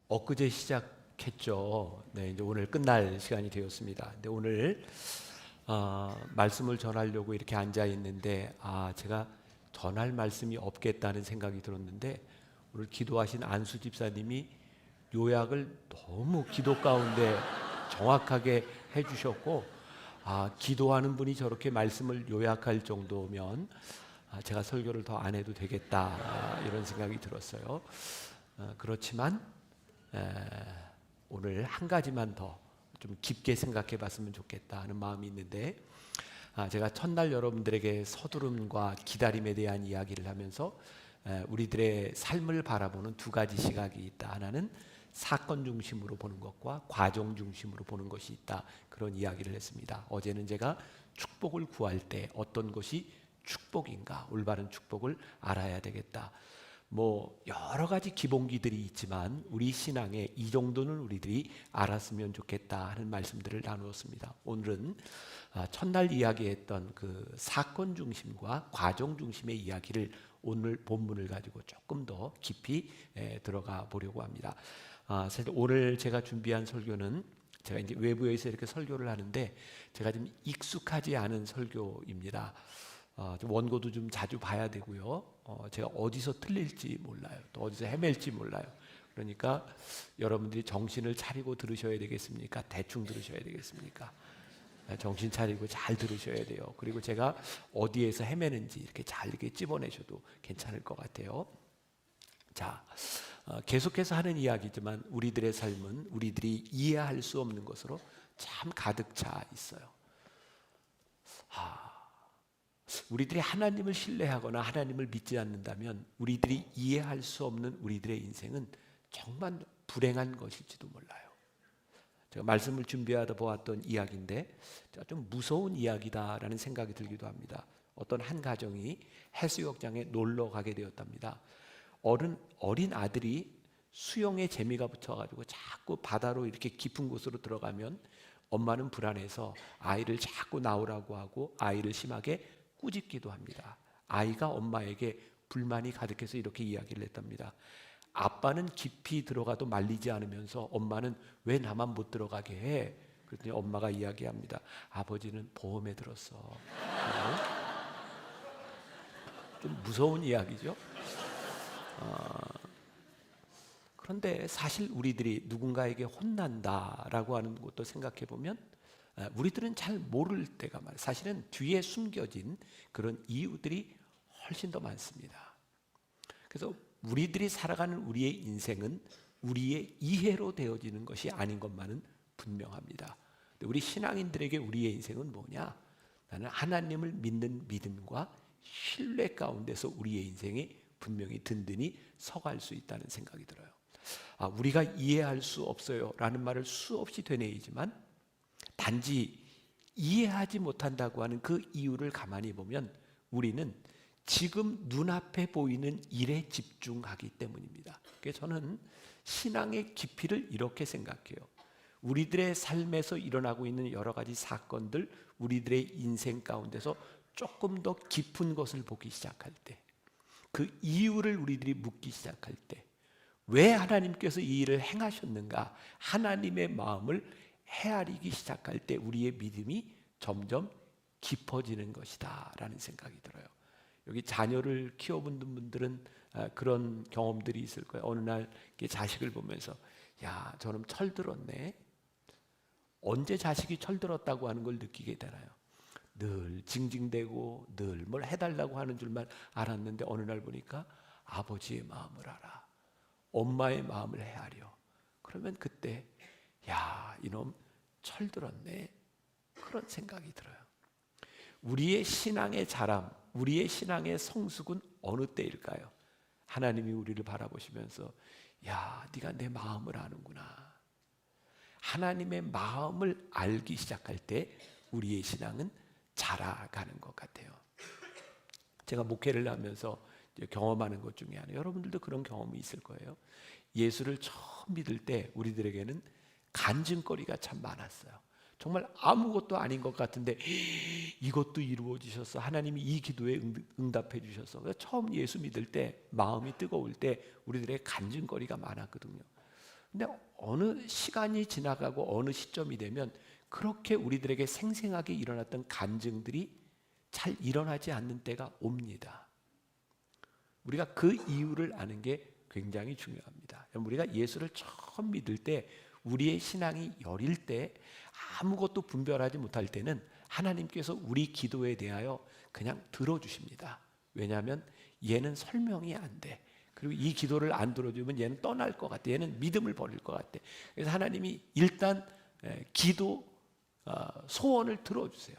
엊그제 시작했죠. 네, 이제 오늘 끝날 시간이 되었습니다. 근데 오늘 말씀을 전하려고 이렇게 앉아 있는데 제가 전할 말씀이 없겠다는 생각이 들었는데 오늘 기도하신 안수 집사님이 요약을 너무 기도 가운데 정확하게 해주셨고 기도하는 분이 저렇게 말씀을 요약할 정도면 제가 설교를 더 안 해도 되겠다 이런 생각이 들었어요. 그렇지만 오늘 한 가지만 더 좀 깊게 생각해 봤으면 좋겠다 하는 마음이 있는데 제가 첫날 여러분들에게 서두름과 기다림에 대한 이야기를 하면서 우리들의 삶을 바라보는 두 가지 시각이 있다. 하나는 사건 중심으로 보는 것과 과정 중심으로 보는 것이 있다. 그런 이야기를 했습니다. 어제는 제가 축복을 구할 때 어떤 것이 축복인가, 올바른 축복을 알아야 되겠다. 여러 가지 기본기들이 있지만 우리 신앙에 이 정도는 우리들이 알았으면 좋겠다 하는 말씀들을 나누었습니다. 오늘은 첫날 이야기했던 그 사건 중심과 과정 중심의 이야기를 오늘 본문을 가지고 조금 더 깊이 들어가 보려고 합니다. 사실 오늘 제가 준비한 설교는 제가 이제 외부에서 이렇게 설교를 하는데 제가 좀 익숙하지 않은 설교입니다. 좀 원고도 좀 자주 봐야 되고요. 제가 어디서 틀릴지 몰라요. 또 어디서 헤맬지 몰라요. 그러니까 여러분들이 정신을 차리고 들으셔야 되겠습니까? 대충 들으셔야 되겠습니까? 정신 차리고 잘 들으셔야 돼요. 그리고 제가 어디에서 헤매는지 이렇게 잘 이렇게 찝어내셔도 괜찮을 것 같아요. 자, 계속해서 하는 이야기지만 우리들의 삶은 우리들이 이해할 수 없는 것으로 참 가득 차 있어요. 우리들이 하나님을 신뢰하거나 하나님을 믿지 않는다면 우리들이 이해할 수 없는 우리들의 인생은 정말 불행한 것일지도 몰라요. 제가 말씀을 준비하다 보았던 이야기인데 좀 무서운 이야기다라는 생각이 들기도 합니다. 어떤 한 가정이 해수욕장에 놀러 가게 되었답니다. 어린 아들이 수영에 재미가 붙어가지고 자꾸 바다로 이렇게 깊은 곳으로 들어가면 엄마는 불안해서 아이를 자꾸 나오라고 하고 아이를 심하게 꾸짖기도 합니다. 아이가 엄마에게 불만이 가득해서 이렇게 이야기를 했답니다. 아빠는 깊이 들어가도 말리지 않으면서 엄마는 왜 나만 못 들어가게 해? 그랬더니 엄마가 이야기합니다. 아버지는 보험에 들었어. 좀 무서운 이야기죠. 그런데 사실 우리들이 누군가에게 혼난다라고 하는 것도 생각해 보면 우리들은 잘 모를 때가 많아요. 사실은 뒤에 숨겨진 그런 이유들이 훨씬 더 많습니다. 그래서 우리들이 살아가는 우리의 인생은 우리의 이해로 되어지는 것이 아닌 것만은 분명합니다. 우리 신앙인들에게 우리의 인생은 뭐냐? 나는 하나님을 믿는 믿음과 신뢰 가운데서 우리의 인생이 분명히 든든히 서갈 수 있다는 생각이 들어요. 우리가 이해할 수 없어요 라는 말을 수없이 되뇌이지만 단지 이해하지 못한다고 하는 그 이유를 가만히 보면 우리는 지금 눈앞에 보이는 일에 집중하기 때문입니다. 그래서 저는 신앙의 깊이를 이렇게 생각해요. 우리들의 삶에서 일어나고 있는 여러 가지 사건들, 우리들의 인생 가운데서 조금 더 깊은 것을 보기 시작할 때, 그 이유를 우리들이 묻기 시작할 때, 왜 하나님께서 이 일을 행하셨는가? 하나님의 마음을 헤아리기 시작할 때 우리의 믿음이 점점 깊어지는 것이다 라는 생각이 들어요. 여기 자녀를 키워본 분들은 그런 경험들이 있을 거예요. 어느 날 자식을 보면서 야, 저놈 철들었네. 언제 자식이 철들었다고 하는 걸 느끼게 되나요? 늘 징징대고 늘 뭘 해달라고 하는 줄만 알았는데 어느 날 보니까 아버지의 마음을 알아. 엄마의 마음을 헤아려. 그러면 그때 야, 이놈 철들었네. 그런 생각이 들어요. 우리의 신앙의 자람, 우리의 신앙의 성숙은 어느 때일까요? 하나님이 우리를 바라보시면서 야, 네가 내 마음을 아는구나. 하나님의 마음을 알기 시작할 때 우리의 신앙은 자라가는 것 같아요. 제가 목회를 하면서 경험하는 것 중에 하나, 여러분들도 그런 경험이 있을 거예요. 예수를 처음 믿을 때 우리들에게는 간증거리가 참 많았어요. 정말 아무것도 아닌 것 같은데 이것도 이루어지셨어. 하나님이 이 기도에 응답해 주셨어. 처음 예수 믿을 때 마음이 뜨거울 때 우리들의 간증거리가 많았거든요. 근데 어느 시간이 지나가고 어느 시점이 되면 그렇게 우리들에게 생생하게 일어났던 간증들이 잘 일어나지 않는 때가 옵니다. 우리가 그 이유를 아는 게 굉장히 중요합니다. 우리가 예수를 처음 믿을 때, 우리의 신앙이 여릴 때, 아무것도 분별하지 못할 때는 하나님께서 우리 기도에 대하여 그냥 들어주십니다. 왜냐하면 얘는 설명이 안 돼. 그리고 이 기도를 안 들어주면 얘는 떠날 것 같아. 얘는 믿음을 버릴 것 같아. 그래서 하나님이 일단 기도 소원을 들어주세요.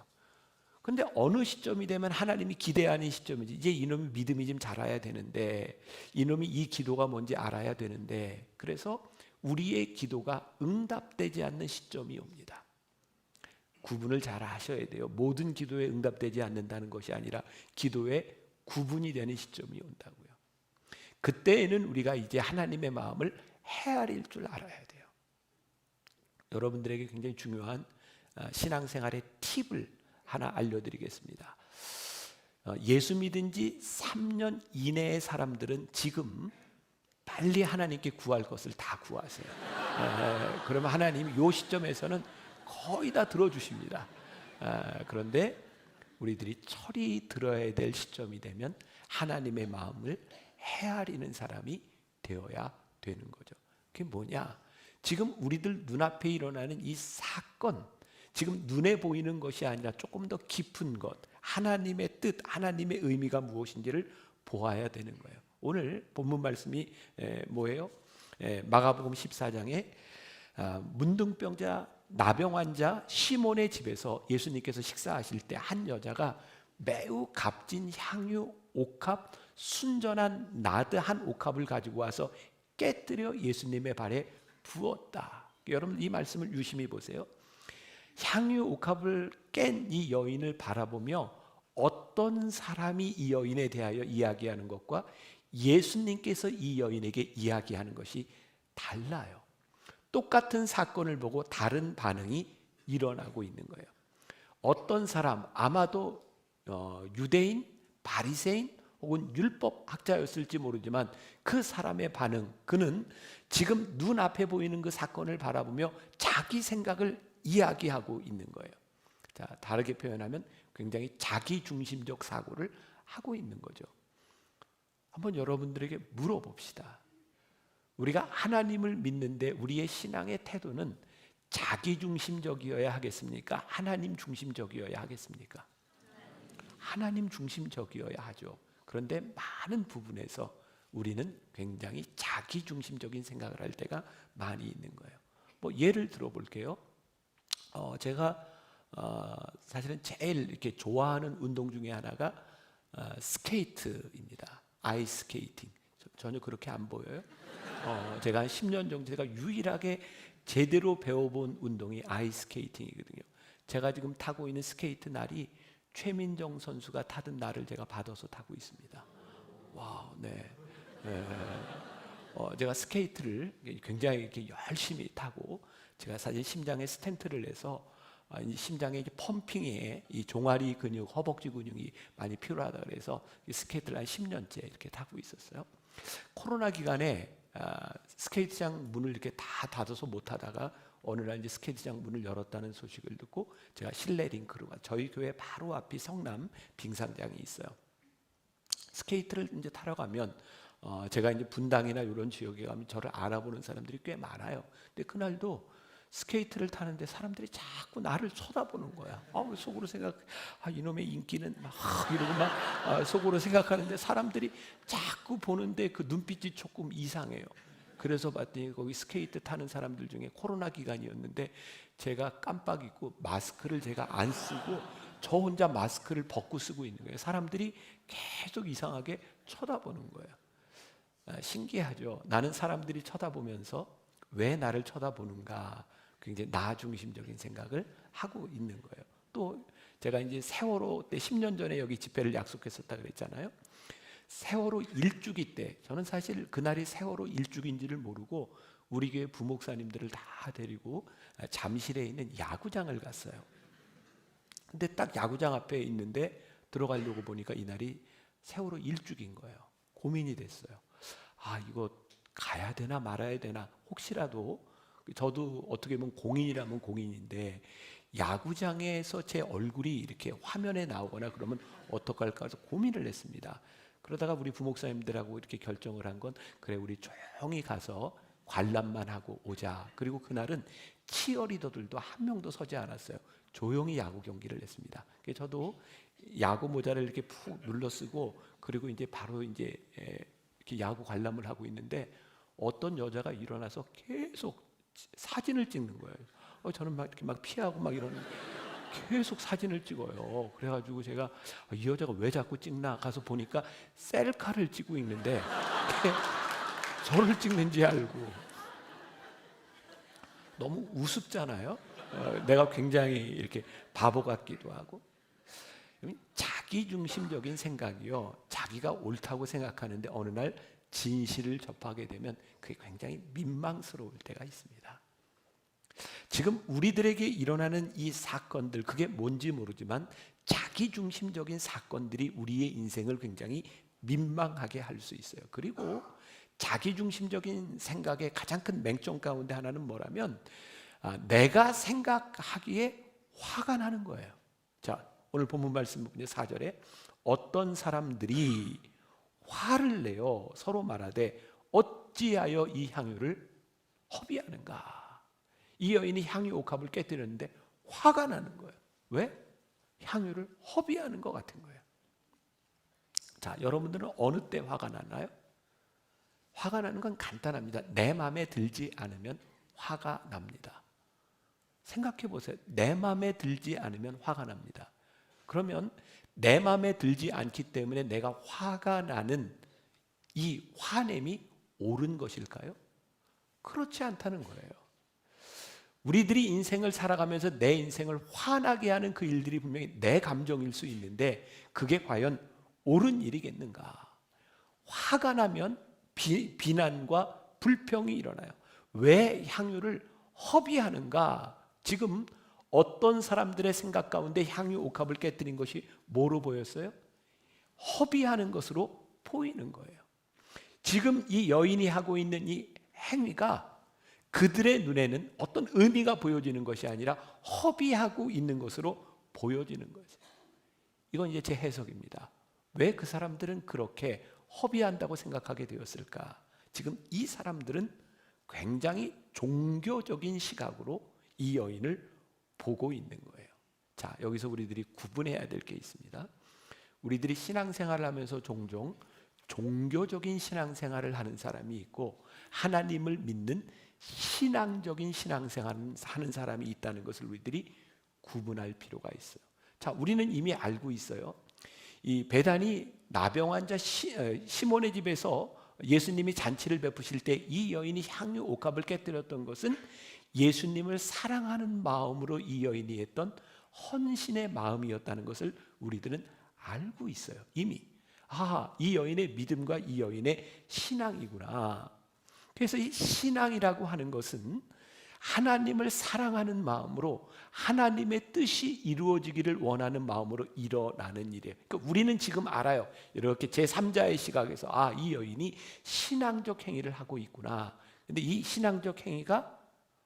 근데 어느 시점이 되면 하나님이 기대하는 시점이지, 이제 이놈이 믿음이 좀 자라야 되는데, 이놈이 이 기도가 뭔지 알아야 되는데, 그래서 우리의 기도가 응답되지 않는 시점이 옵니다. 구분을 잘 하셔야 돼요. 모든 기도에 응답되지 않는다는 것이 아니라 기도에 구분이 되는 시점이 온다고요. 그때에는 우리가 이제 하나님의 마음을 헤아릴 줄 알아야 돼요. 여러분들에게 굉장히 중요한 신앙생활의 팁을 하나 알려드리겠습니다. 예수 믿은 지 3년 이내의 사람들은 지금 빨리 하나님께 구할 것을 다 구하세요. 그러면 하나님이 이 시점에서는 거의 다 들어주십니다. 그런데 우리들이 철이 들어야 될 시점이 되면 하나님의 마음을 헤아리는 사람이 되어야 되는 거죠. 그게 뭐냐? 지금 우리들 눈앞에 일어나는 이 사건, 지금 눈에 보이는 것이 아니라 조금 더 깊은 것, 하나님의 뜻, 하나님의 의미가 무엇인지를 보아야 되는 거예요. 오늘 본문 말씀이 뭐예요? 마가복음 14장에 문둥병자, 나병 환자 시몬의 집에서 예수님께서 식사하실 때 한 여자가 매우 값진 향유 옥합, 순전한 나드 한 옥합을 가지고 와서 깨뜨려 예수님의 발에 부었다. 여러분 이 말씀을 유심히 보세요. 향유 옥합을 깬 이 여인을 바라보며 어떤 사람이 이 여인에 대하여 이야기하는 것과 예수님께서 이 여인에게 이야기하는 것이 달라요. 똑같은 사건을 보고 다른 반응이 일어나고 있는 거예요. 어떤 사람, 아마도 유대인, 바리새인 혹은 율법학자였을지 모르지만 그 사람의 반응, 그는 지금 눈앞에 보이는 그 사건을 바라보며 자기 생각을 이야기하고 있는 거예요. 자, 다르게 표현하면 굉장히 자기중심적 사고를 하고 있는 거죠. 한번 여러분들에게 물어봅시다. 우리가 하나님을 믿는데 우리의 신앙의 태도는 자기중심적이어야 하겠습니까? 하나님 중심적이어야 하겠습니까? 하나님 중심적이어야 하죠. 그런데 많은 부분에서 우리는 굉장히 자기중심적인 생각을 할 때가 많이 있는 거예요. 뭐 예를 들어볼게요. 제가 사실은 제일 이렇게 좋아하는 운동 중에 하나가 스케이트입니다. 아이스 스케이팅. 전혀 그렇게 안 보여요. 제가 한 10년 정도 제가 유일하게 제대로 배워본 운동이 아이스 스케이팅이거든요. 제가 지금 타고 있는 스케이트 날이 최민정 선수가 타던 날을 제가 받아서 타고 있습니다. 와, 네. 제가 스케이트를 굉장히 이렇게 열심히 타고 제가 사실 심장에 스텐트를 해서 심장에 이제 펌핑에 이 종아리 근육, 허벅지 근육이 많이 필요하다 그래서 스케이트를 한 10년째 이렇게 타고 있었어요. 코로나 기간에 스케이트장 문을 이렇게 다 닫아서 못 하다가 어느 날 이제 스케이트장 문을 열었다는 소식을 듣고 제가 실내 링크로 저희 교회 바로 앞이 성남 빙상장이 있어요. 스케이트를 이제 타러 가면 제가 이제 분당이나 이런 지역에 가면 저를 알아보는 사람들이 꽤 많아요. 근데 그날도 스케이트를 타는데 사람들이 자꾸 나를 쳐다보는 거야. 속으로 생각, 이놈의 인기는 막 이러고 막 속으로 생각하는데 사람들이 자꾸 보는데 그 눈빛이 조금 이상해요. 그래서 봤더니 거기 스케이트 타는 사람들 중에 코로나 기간이었는데 제가 깜빡 잊고 마스크를 제가 안 쓰고 저 혼자 마스크를 벗고 쓰고 있는 거예요. 사람들이 계속 이상하게 쳐다보는 거예요. 신기하죠. 나는 사람들이 쳐다보면서 왜 나를 쳐다보는가 굉장히 나 중심적인 생각을 하고 있는 거예요. 또 제가 이제 세월호 때 10년 전에 여기 집회를 약속했었다 그랬잖아요. 세월호 일주기 때 저는 사실 그날이 세월호 일주기인지를 모르고 우리 교회 부목사님들을 다 데리고 잠실에 있는 야구장을 갔어요. 근데 딱 야구장 앞에 있는데 들어가려고 보니까 이날이 세월호 일주기인 거예요. 고민이 됐어요. 이거 가야 되나 말아야 되나, 혹시라도 저도 어떻게 보면 공인이라면 공인인데 야구장에서 제 얼굴이 이렇게 화면에 나오거나 그러면 어떡할까 해서 고민을 했습니다. 그러다가 우리 부목사님들하고 이렇게 결정을 한 건, 그래 우리 조용히 가서 관람만 하고 오자. 그리고 그날은 치어리더들도 한 명도 서지 않았어요. 조용히 야구 경기를 했습니다. 그래서 저도 야구 모자를 이렇게 푹 눌러 쓰고, 그리고 이제 바로 이제 이렇게 야구 관람을 하고 있는데 어떤 여자가 일어나서 계속 사진을 찍는 거예요. 저는 막 이렇게 막 피하고 막 이러는, 계속 사진을 찍어요. 그래가지고 제가 이 여자가 왜 자꾸 찍나 가서 보니까 셀카를 찍고 있는데 저를 찍는지 알고. 너무 우습잖아요. 내가 굉장히 이렇게 바보 같기도 하고. 자기중심적인 생각이요, 자기가 옳다고 생각하는데 어느 날 진실을 접하게 되면 그게 굉장히 민망스러울 때가 있습니다. 지금 우리들에게 일어나는 이 사건들, 그게 뭔지 모르지만 자기중심적인 사건들이 우리의 인생을 굉장히 민망하게 할 수 있어요. 그리고 자기중심적인 생각의 가장 큰 맹점 가운데 하나는 뭐라면, 내가 생각하기에 화가 나는 거예요. 자, 오늘 본문 말씀 4절에 어떤 사람들이 화를 내어 서로 말하되 어찌하여 이 향유를 허비하는가. 이 여인이 향유 옥합을 깨뜨렸는데 화가 나는 거예요. 왜? 향유를 허비하는 것 같은 거예요. 자, 여러분들은 어느 때 화가 나나요? 화가 나는 건 간단합니다. 내 마음에 들지 않으면 화가 납니다. 생각해 보세요. 내 마음에 들지 않으면 화가 납니다. 그러면 내 마음에 들지 않기 때문에 내가 화가 나는 이 화냄이 옳은 것일까요? 그렇지 않다는 거예요. 우리들이 인생을 살아가면서 내 인생을 화나게 하는 그 일들이 분명히 내 감정일 수 있는데 그게 과연 옳은 일이겠는가? 화가 나면 비난과 불평이 일어나요. 왜 향유를 허비하는가? 지금 어떤 사람들의 생각 가운데 향유 옥합을 깨뜨린 것이 뭐로 보였어요? 허비하는 것으로 보이는 거예요. 지금 이 여인이 하고 있는 이 행위가 그들의 눈에는 어떤 의미가 보여지는 것이 아니라 허비하고 있는 것으로 보여지는 거죠. 이건 이제 제 해석입니다. 왜 그 사람들은 그렇게 허비한다고 생각하게 되었을까? 지금 이 사람들은 굉장히 종교적인 시각으로 이 여인을 보고 있는 거예요. 자, 여기서 우리들이 구분해야 될 게 있습니다. 우리들이 신앙생활을 하면서 종종 종교적인 신앙생활을 하는 사람이 있고 하나님을 믿는 신앙적인 신앙생활을 하는 사람이 있다는 것을 우리들이 구분할 필요가 있어요. 자, 우리는 이미 알고 있어요. 이 베다니 나병 환자 시몬의 집에서 예수님이 잔치를 베푸실 때 이 여인이 향유 옥합을 깨뜨렸던 것은 예수님을 사랑하는 마음으로 이 여인이 했던 헌신의 마음이었다는 것을 우리들은 알고 있어요. 이미 이 여인의 믿음과 이 여인의 신앙이구나. 그래서 이 신앙이라고 하는 것은 하나님을 사랑하는 마음으로 하나님의 뜻이 이루어지기를 원하는 마음으로 일어나는 일이에요. 그러니까 우리는 지금 알아요. 이렇게 제3자의 시각에서 이 여인이 신앙적 행위를 하고 있구나. 근데 이 신앙적 행위가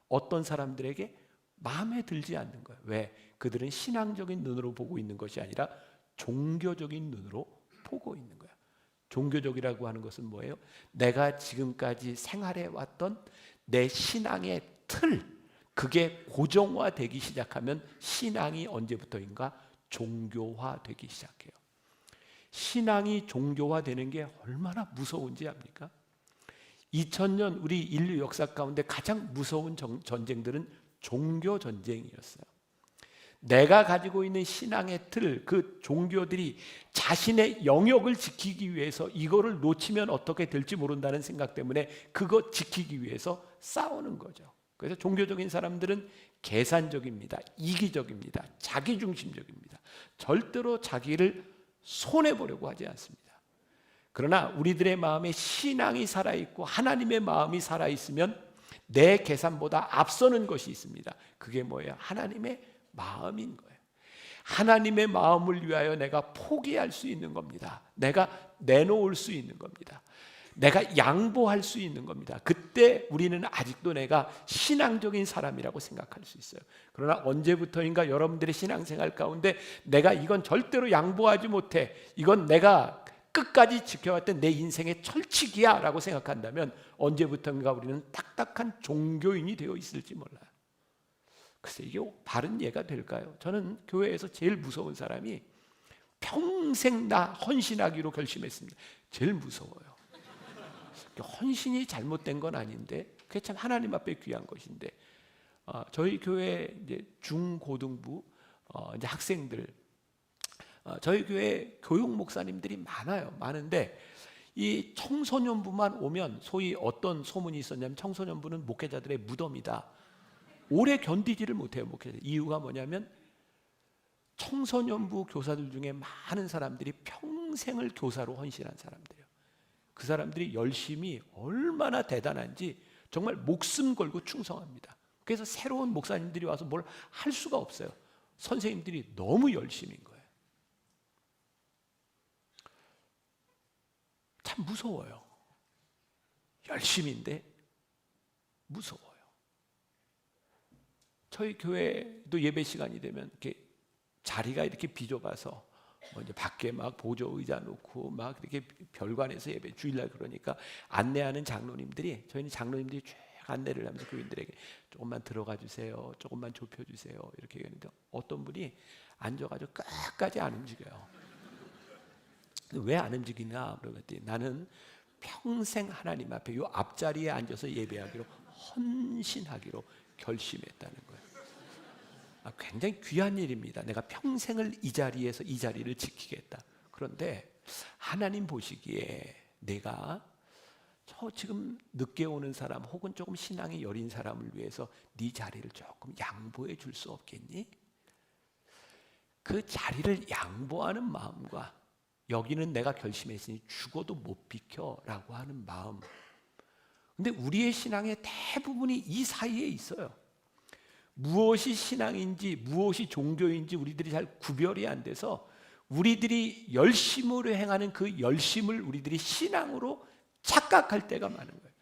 어떤 사람들에게 마음에 들지 않는 거예요. 왜? 그들은 신앙적인 눈으로 보고 있는 것이 아니라 종교적인 눈으로 보고 있는 거예요. 종교적이라고 하는 것은 뭐예요? 내가 지금까지 생활해 왔던 내 신앙의 틀, 그게 고정화되기 시작하면 신앙이 언제부터인가 종교화되기 시작해요. 신앙이 종교화되는 게 얼마나 무서운지 압니까? 2000년 우리 인류 역사 가운데 가장 무서운 전쟁들은 종교 전쟁이었어요. 내가 가지고 있는 신앙의 틀, 그 종교들이 자신의 영역을 지키기 위해서 이거를 놓치면 어떻게 될지 모른다는 생각 때문에 그거 지키기 위해서 싸우는 거죠. 그래서 종교적인 사람들은 계산적입니다. 이기적입니다. 자기중심적입니다. 절대로 자기를 손해보려고 하지 않습니다. 그러나 우리들의 마음에 신앙이 살아있고 하나님의 마음이 살아있으면 내 계산보다 앞서는 것이 있습니다. 그게 뭐예요? 하나님의 마음인 거예요. 하나님의 마음을 위하여 내가 포기할 수 있는 겁니다. 내가 내놓을 수 있는 겁니다. 내가 양보할 수 있는 겁니다. 그때 우리는 아직도 내가 신앙적인 사람이라고 생각할 수 있어요. 그러나 언제부터인가 여러분들의 신앙생활 가운데 내가 이건 절대로 양보하지 못해, 이건 내가 끝까지 지켜왔던 내 인생의 철칙이야 라고 생각한다면 언제부턴가 우리는 딱딱한 종교인이 되어 있을지 몰라요. 글쎄 이게 바른 예가 될까요? 저는 교회에서 제일 무서운 사람이 평생 나 헌신하기로 결심했습니다. 제일 무서워요. 헌신이 잘못된 건 아닌데 그게 참 하나님 앞에 귀한 것인데, 저희 교회 이제 중고등부 이제 학생들, 저희 교회 교육 목사님들이 많은데 이 청소년부만 오면 소위 어떤 소문이 있었냐면 청소년부는 목회자들의 무덤이다. 오래 견디지를 못해요, 목회자. 이유가 뭐냐면 청소년부 교사들 중에 많은 사람들이 평생을 교사로 헌신한 사람들이에요. 그 사람들이 열심히 얼마나 대단한지 정말 목숨 걸고 충성합니다. 그래서 새로운 목사님들이 와서 뭘 할 수가 없어요. 선생님들이 너무 열심인 거예요. 참 무서워요. 열심인데 무서워요. 저희 교회도 예배 시간이 되면 이렇게 자리가 이렇게 비좁아서 이제 밖에 막 보조 의자 놓고 막 이렇게 별관에서 예배 주일날 그러니까 안내하는 장로님들이, 저희는 장로님들이 쭉 안내를 하면서 교인들에게 조금만 들어가 주세요, 조금만 좁혀 주세요 이렇게 얘기하는데 어떤 분이 앉아가지고 끝까지 안 움직여요. 왜 안 움직이냐 그러더니 나는 평생 하나님 앞에 이 앞자리에 앉아서 예배하기로 헌신하기로 결심했다는 거예요. 굉장히 귀한 일입니다. 내가 평생을 이 자리에서 이 자리를 지키겠다. 그런데 하나님 보시기에 내가 저 지금 늦게 오는 사람 혹은 조금 신앙이 여린 사람을 위해서 네 자리를 조금 양보해 줄 수 없겠니? 그 자리를 양보하는 마음과 여기는 내가 결심했으니 죽어도 못 비켜라고 하는 마음, 근데 우리의 신앙의 대부분이 이 사이에 있어요. 무엇이 신앙인지 무엇이 종교인지 우리들이 잘 구별이 안 돼서 우리들이 열심으로 행하는 그 열심을 우리들이 신앙으로 착각할 때가 많은 거예요.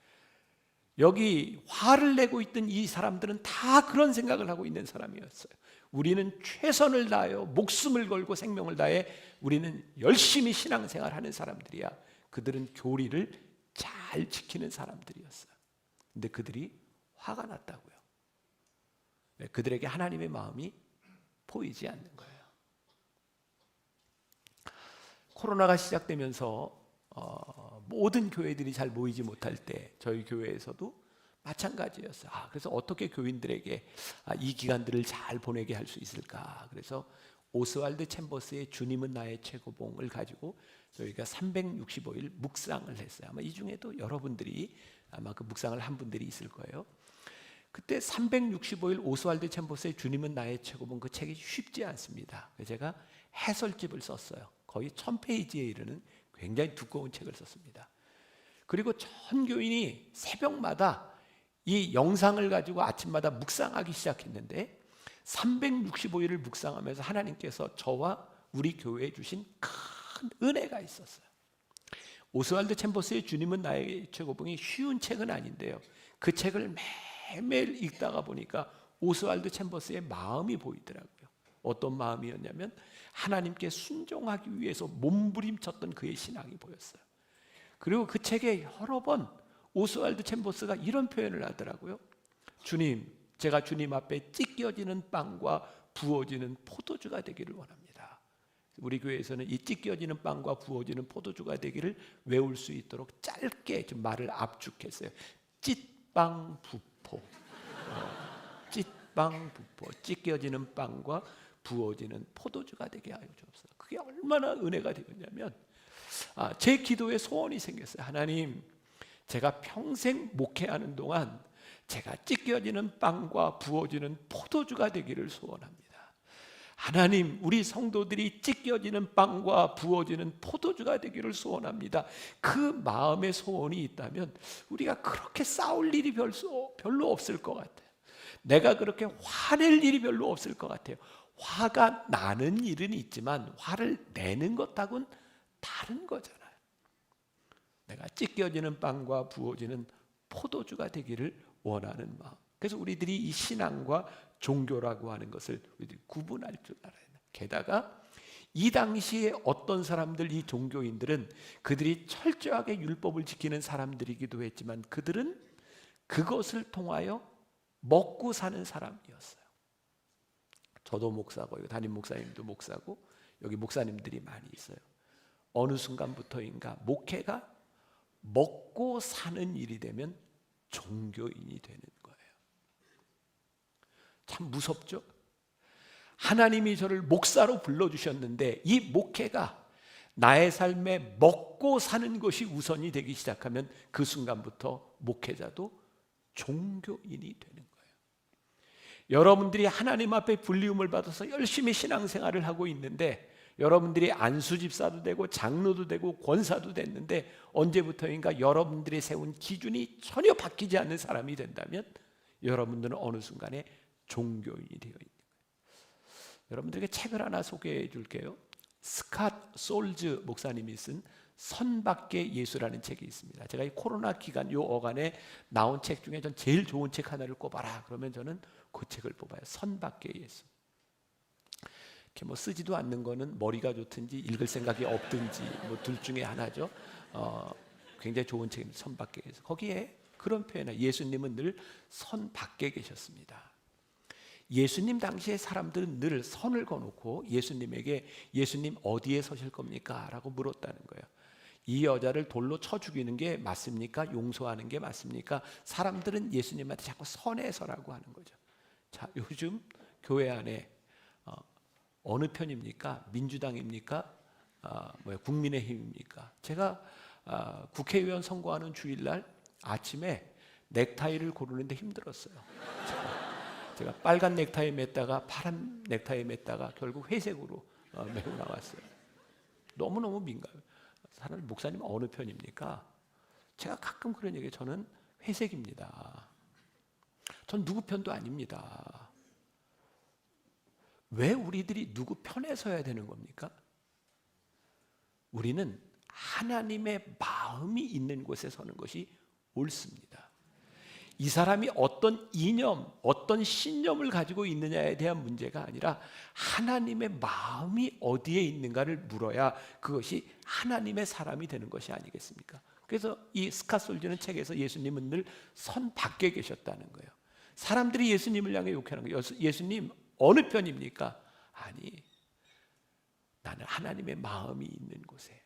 여기 화를 내고 있던 이 사람들은 다 그런 생각을 하고 있는 사람이었어요. 우리는 최선을 다하여 목숨을 걸고 생명을 다해 우리는 열심히 신앙생활하는 사람들이야. 그들은 교리를 잘 지키는 사람들이었어요. 근데 그들이 화가 났다고요. 그들에게 하나님의 마음이 보이지 않는 거예요. 코로나가 시작되면서 모든 교회들이 잘 모이지 못할 때 저희 교회에서도 마찬가지였어요. 그래서 어떻게 교인들에게 이 기간들을 잘 보내게 할 수 있을까? 그래서 오스왈드 챔버스의 주님은 나의 최고봉을 가지고 저희가 365일 묵상을 했어요. 아마 이 중에도 여러분들이 아마 그 묵상을 한 분들이 있을 거예요. 그때 365일 오스왈드 챔버스의 주님은 나의 최고봉, 그 책이 쉽지 않습니다. 제가 해설집을 썼어요. 거의 1000페이지에 이르는 굉장히 두꺼운 책을 썼습니다. 그리고 전 교인이 새벽마다 이 영상을 가지고 아침마다 묵상하기 시작했는데 365일을 묵상하면서 하나님께서 저와 우리 교회에 주신 큰 은혜가 있었어요. 오스왈드 챔버스의 주님은 나의 최고봉이 쉬운 책은 아닌데요, 그 책을 매일 읽다가 보니까 오스왈드 챔버스의 마음이 보이더라고요. 어떤 마음이었냐면 하나님께 순종하기 위해서 몸부림쳤던 그의 신앙이 보였어요. 그리고 그 책에 여러 번 오스왈드 챔버스가 이런 표현을 하더라고요. 주님, 제가 주님 앞에 찢겨지는 빵과 부어지는 포도주가 되기를 원합니다. 우리 교회에서는 이 찢겨지는 빵과 부어지는 포도주가 되기를 외울 수 있도록 짧게 좀 말을 압축했어요. 찢빵 부포, 찢빵 부포, 찢겨지는 빵과 부어지는 포도주가 되게 하여 주옵소서. 그게 얼마나 은혜가 되었냐면 제 기도에 소원이 생겼어요. 하나님, 제가 평생 목회하는 동안 제가 찢겨지는 빵과 부어지는 포도주가 되기를 소원합니다. 하나님, 우리 성도들이 찢겨지는 빵과 부어지는 포도주가 되기를 소원합니다. 그 마음의 소원이 있다면 우리가 그렇게 싸울 일이 별로 없을 것 같아요. 내가 그렇게 화낼 일이 별로 없을 것 같아요. 화가 나는 일은 있지만 화를 내는 것하고는 다른 거잖아요. 내가 찢겨지는 빵과 부어지는 포도주가 되기를 원하는 마음. 그래서 우리들이 이 신앙과 종교라고 하는 것을 우리들이 구분할 줄 알아야 돼. 게다가 이 당시에 어떤 사람들, 이 종교인들은 그들이 철저하게 율법을 지키는 사람들이기도 했지만 그들은 그것을 통하여 먹고 사는 사람이었어요. 저도 목사고 담임 목사님도 목사고 여기 목사님들이 많이 있어요. 어느 순간부터인가 목회가 먹고 사는 일이 되면 종교인이 되는 거예요. 참 무섭죠? 하나님이 저를 목사로 불러주셨는데 이 목회가 나의 삶에 먹고 사는 것이 우선이 되기 시작하면 그 순간부터 목회자도 종교인이 되는 거예요. 여러분들이 하나님 앞에 불리움을 받아서 열심히 신앙생활을 하고 있는데 여러분들이 안수집사도 되고 장로도 되고 권사도 됐는데 언제부터인가 여러분들이 세운 기준이 전혀 바뀌지 않는 사람이 된다면 여러분들은 어느 순간에 종교인이 되어 있는 거예요. 여러분들에게 책을 하나 소개해 줄게요. 스캇 솔즈 목사님이 쓴 선밖의 예수라는 책이 있습니다. 제가 이 코로나 기간 요 어간에 나온 책 중에 전 제일 좋은 책 하나를 꼽아라 그러면 저는 그 책을 뽑아요. 선밖의 예수. 이렇게 뭐 쓰지도 않는 거는 머리가 좋든지 읽을 생각이 없든지 뭐 둘 중에 하나죠. 굉장히 좋은 책입니다. 선밖의 예수. 거기에 그런 표현을 예수님은 늘 선 밖에 계셨습니다. 예수님 당시에 사람들은 늘 선을 거놓고 예수님에게 예수님 어디에 서실 겁니까? 라고 물었다는 거예요. 이 여자를 돌로 쳐 죽이는 게 맞습니까? 용서하는 게 맞습니까? 사람들은 예수님한테 자꾸 선에 서라고 하는 거죠. 자, 요즘 교회 안에 어느 편입니까? 민주당입니까? 국민의힘입니까? 제가 국회의원 선거하는 주일날 아침에 넥타이를 고르는데 힘들었어요. 제가 빨간 넥타이 맸다가 파란 넥타이 맸다가 결국 회색으로 메고 나왔어요. 너무너무 민감해요. 사람 목사님 어느 편입니까? 제가 가끔 그런 얘기해요. 저는 회색입니다. 전 누구 편도 아닙니다. 왜 우리들이 누구 편에 서야 되는 겁니까? 우리는 하나님의 마음이 있는 곳에 서는 것이 옳습니다. 이 사람이 어떤 이념, 어떤 신념을 가지고 있느냐에 대한 문제가 아니라 하나님의 마음이 어디에 있는가를 물어야 그것이 하나님의 사람이 되는 것이 아니겠습니까? 그래서 이 스캇 솔즈는 책에서 예수님은 늘 선 밖에 계셨다는 거예요. 사람들이 예수님을 향해 욕하는 거예요. 예수님 어느 편입니까? 아니, 나는 하나님의 마음이 있는 곳에.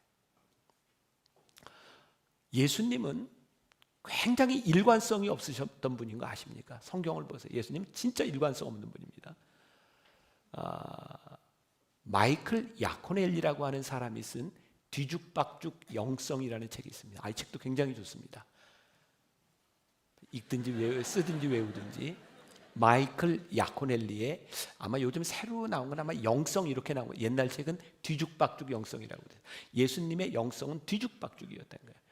예수님은 굉장히 일관성이 없으셨던 분인 거 아십니까? 성경을 보세요. 예수님 진짜 일관성 없는 분입니다. 마이클 야코넬리라고 하는 사람이 쓴 뒤죽박죽 영성이라는 책이 있습니다. 이 책도 굉장히 좋습니다. 읽든지 쓰든지 외우든지. 마이클 야코넬리의 아마 요즘 새로 나온 건 아마 영성 이렇게 나온 거예요. 옛날 책은 뒤죽박죽 영성이라고 그래요. 예수님의 영성은 뒤죽박죽이었다는 거예요.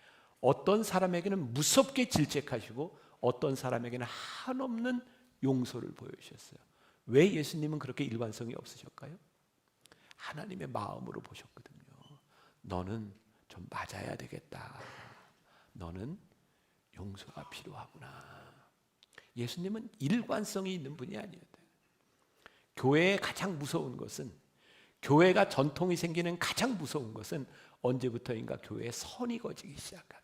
어떤 사람에게는 무섭게 질책하시고 어떤 사람에게는 한없는 용서를 보여주셨어요. 왜 예수님은 그렇게 일관성이 없으셨을까요? 하나님의 마음으로 보셨거든요. 너는 좀 맞아야 되겠다. 너는 용서가 필요하구나. 예수님은 일관성이 있는 분이 아니었대요. 교회의 가장 무서운 것은, 교회가 전통이 생기는 가장 무서운 것은 언제부터인가 교회에 선이 거지기 시작하는 거예요.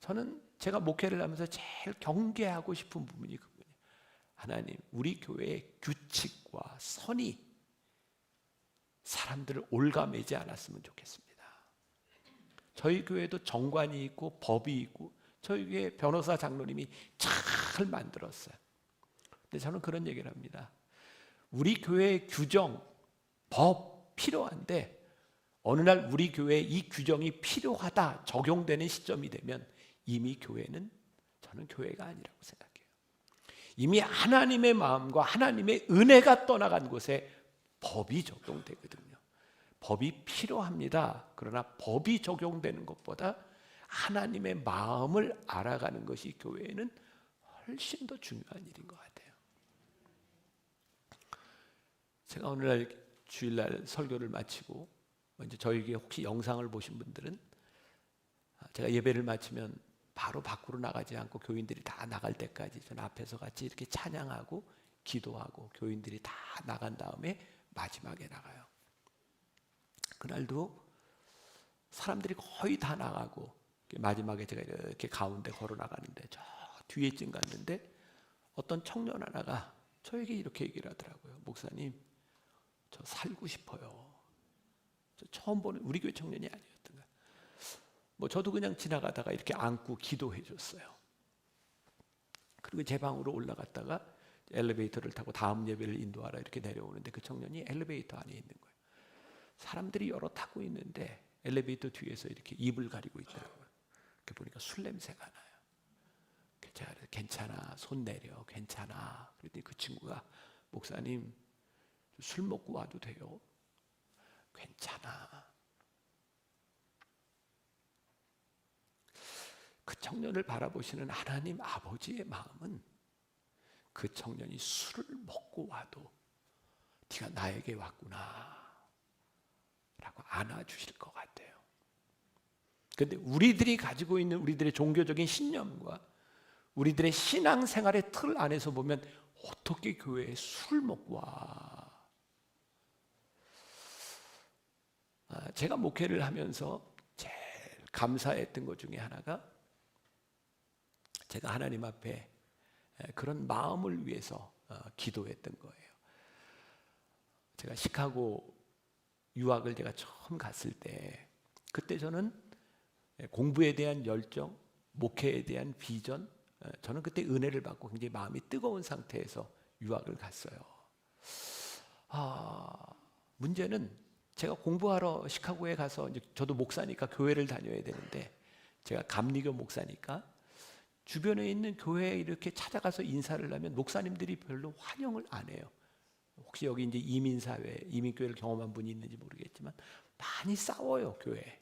저는 제가 목회를 하면서 제일 경계하고 싶은 부분이 그분이에요. 하나님, 우리 교회의 규칙과 선이 사람들을 올가매지 않았으면 좋겠습니다. 저희 교회도 정관이 있고 법이 있고 저희 교회 변호사 장로님이 잘 만들었어요. 근데 저는 그런 얘기를 합니다. 우리 교회의 규정, 법 필요한데 어느 날 우리 교회에 이 규정이 필요하다 적용되는 시점이 되면 이미 교회는, 저는 교회가 아니라고 생각해요. 이미 하나님의 마음과 하나님의 은혜가 떠나간 곳에 법이 적용되거든요. 법이 필요합니다. 그러나 법이 적용되는 것보다 하나님의 마음을 알아가는 것이 교회에는 훨씬 더 중요한 일인 것 같아요. 제가 오늘날 주일날 설교를 마치고 이제 저에게 혹시 영상을 보신 분들은 제가 예배를 마치면 바로 밖으로 나가지 않고 교인들이 다 나갈 때까지 저는 앞에서 같이 이렇게 찬양하고 기도하고 교인들이 다 나간 다음에 마지막에 나가요. 그날도 사람들이 거의 다 나가고 마지막에 제가 이렇게 가운데 걸어 나가는데 저 뒤에쯤 갔는데 어떤 청년 하나가 저에게 이렇게 얘기를 하더라고요. 목사님, 저 살고 싶어요. 저 처음 보는 우리 교회 청년이 아니었던 거예요. 뭐 저도 그냥 지나가다가 이렇게 안고 기도해 줬어요. 그리고 제 방으로 올라갔다가 엘리베이터를 타고 다음 예배를 인도하라 이렇게 내려오는데 그 청년이 엘리베이터 안에 있는 거예요. 사람들이 여러 타고 있는데 엘리베이터 뒤에서 이렇게 입을 가리고 있더라고요. 이렇게 보니까 술 냄새가 나요. 제가 괜찮아, 손 내려, 괜찮아. 그랬더니 그 친구가 목사님 술 먹고 와도 돼요? 괜찮아. 그 청년을 바라보시는 하나님 아버지의 마음은 그 청년이 술을 먹고 와도 네가 나에게 왔구나 라고 안아주실 것 같아요. 그런데 우리들이 가지고 있는 우리들의 종교적인 신념과 우리들의 신앙생활의 틀 안에서 보면 어떻게 교회에 술 먹고 와? 제가 목회를 하면서 제일 감사했던 것 중에 하나가 제가 하나님 앞에 그런 마음을 위해서 기도했던 거예요. 제가 시카고 유학을 제가 처음 갔을 때 그때 저는 공부에 대한 열정, 목회에 대한 비전, 저는 그때 은혜를 받고 굉장히 마음이 뜨거운 상태에서 유학을 갔어요. 문제는 제가 공부하러 시카고에 가서 이제 저도 목사니까 교회를 다녀야 되는데 제가 감리교 목사니까 주변에 있는 교회에 이렇게 찾아가서 인사를 하면 목사님들이 별로 환영을 안 해요. 혹시 여기 이제 이민사회, 이민교회를 경험한 분이 있는지 모르겠지만 많이 싸워요, 교회.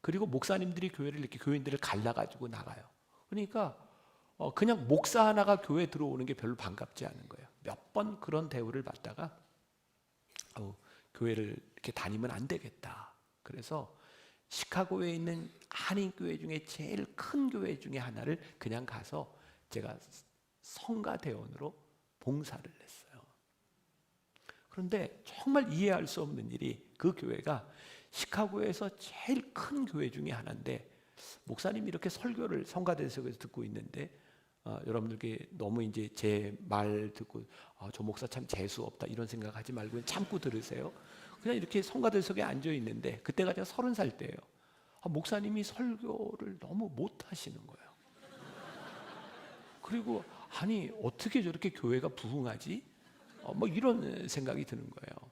그리고 목사님들이 교회를 이렇게 교인들을 갈라가지고 나가요. 그러니까 그냥 목사 하나가 교회에 들어오는 게 별로 반갑지 않은 거예요. 몇 번 그런 대우를 받다가 교회를 이렇게 다니면 안 되겠다. 그래서 시카고에 있는 한인교회 중에 제일 큰 교회 중에 하나를 그냥 가서 제가 성가대원으로 봉사를 했어요. 그런데 정말 이해할 수 없는 일이 그 교회가 시카고에서 제일 큰 교회 중에 하나인데 목사님이 이렇게 설교를 성가대석에서 듣고 있는데 여러분들께 너무 이제 제 말 듣고 저 목사 참 재수 없다 이런 생각하지 말고 참고 들으세요. 그냥 이렇게 성가대석에 앉아 있는데 그때가 제가 30살 때예요. 목사님이 설교를 너무 못 하시는 거예요. 그리고 아니 어떻게 저렇게 교회가 부흥하지? 뭐 이런 생각이 드는 거예요.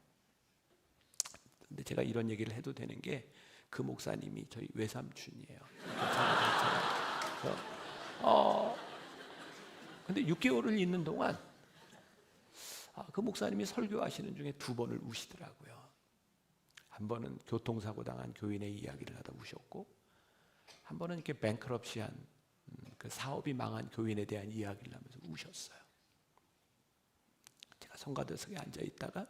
근데 제가 이런 얘기를 해도 되는 게 그 목사님이 저희 외삼촌이에요. 근데 6개월을 있는 동안 그 목사님이 설교하시는 중에 2번을 우시더라고요. 한 번은 교통사고 당한 교인의 이야기를 하다 우셨고 한 번은 이렇게 뱅크럽시한 그 사업이 망한 교인에 대한 이야기를 하면서 우셨어요. 제가 성가대석에 앉아 있다가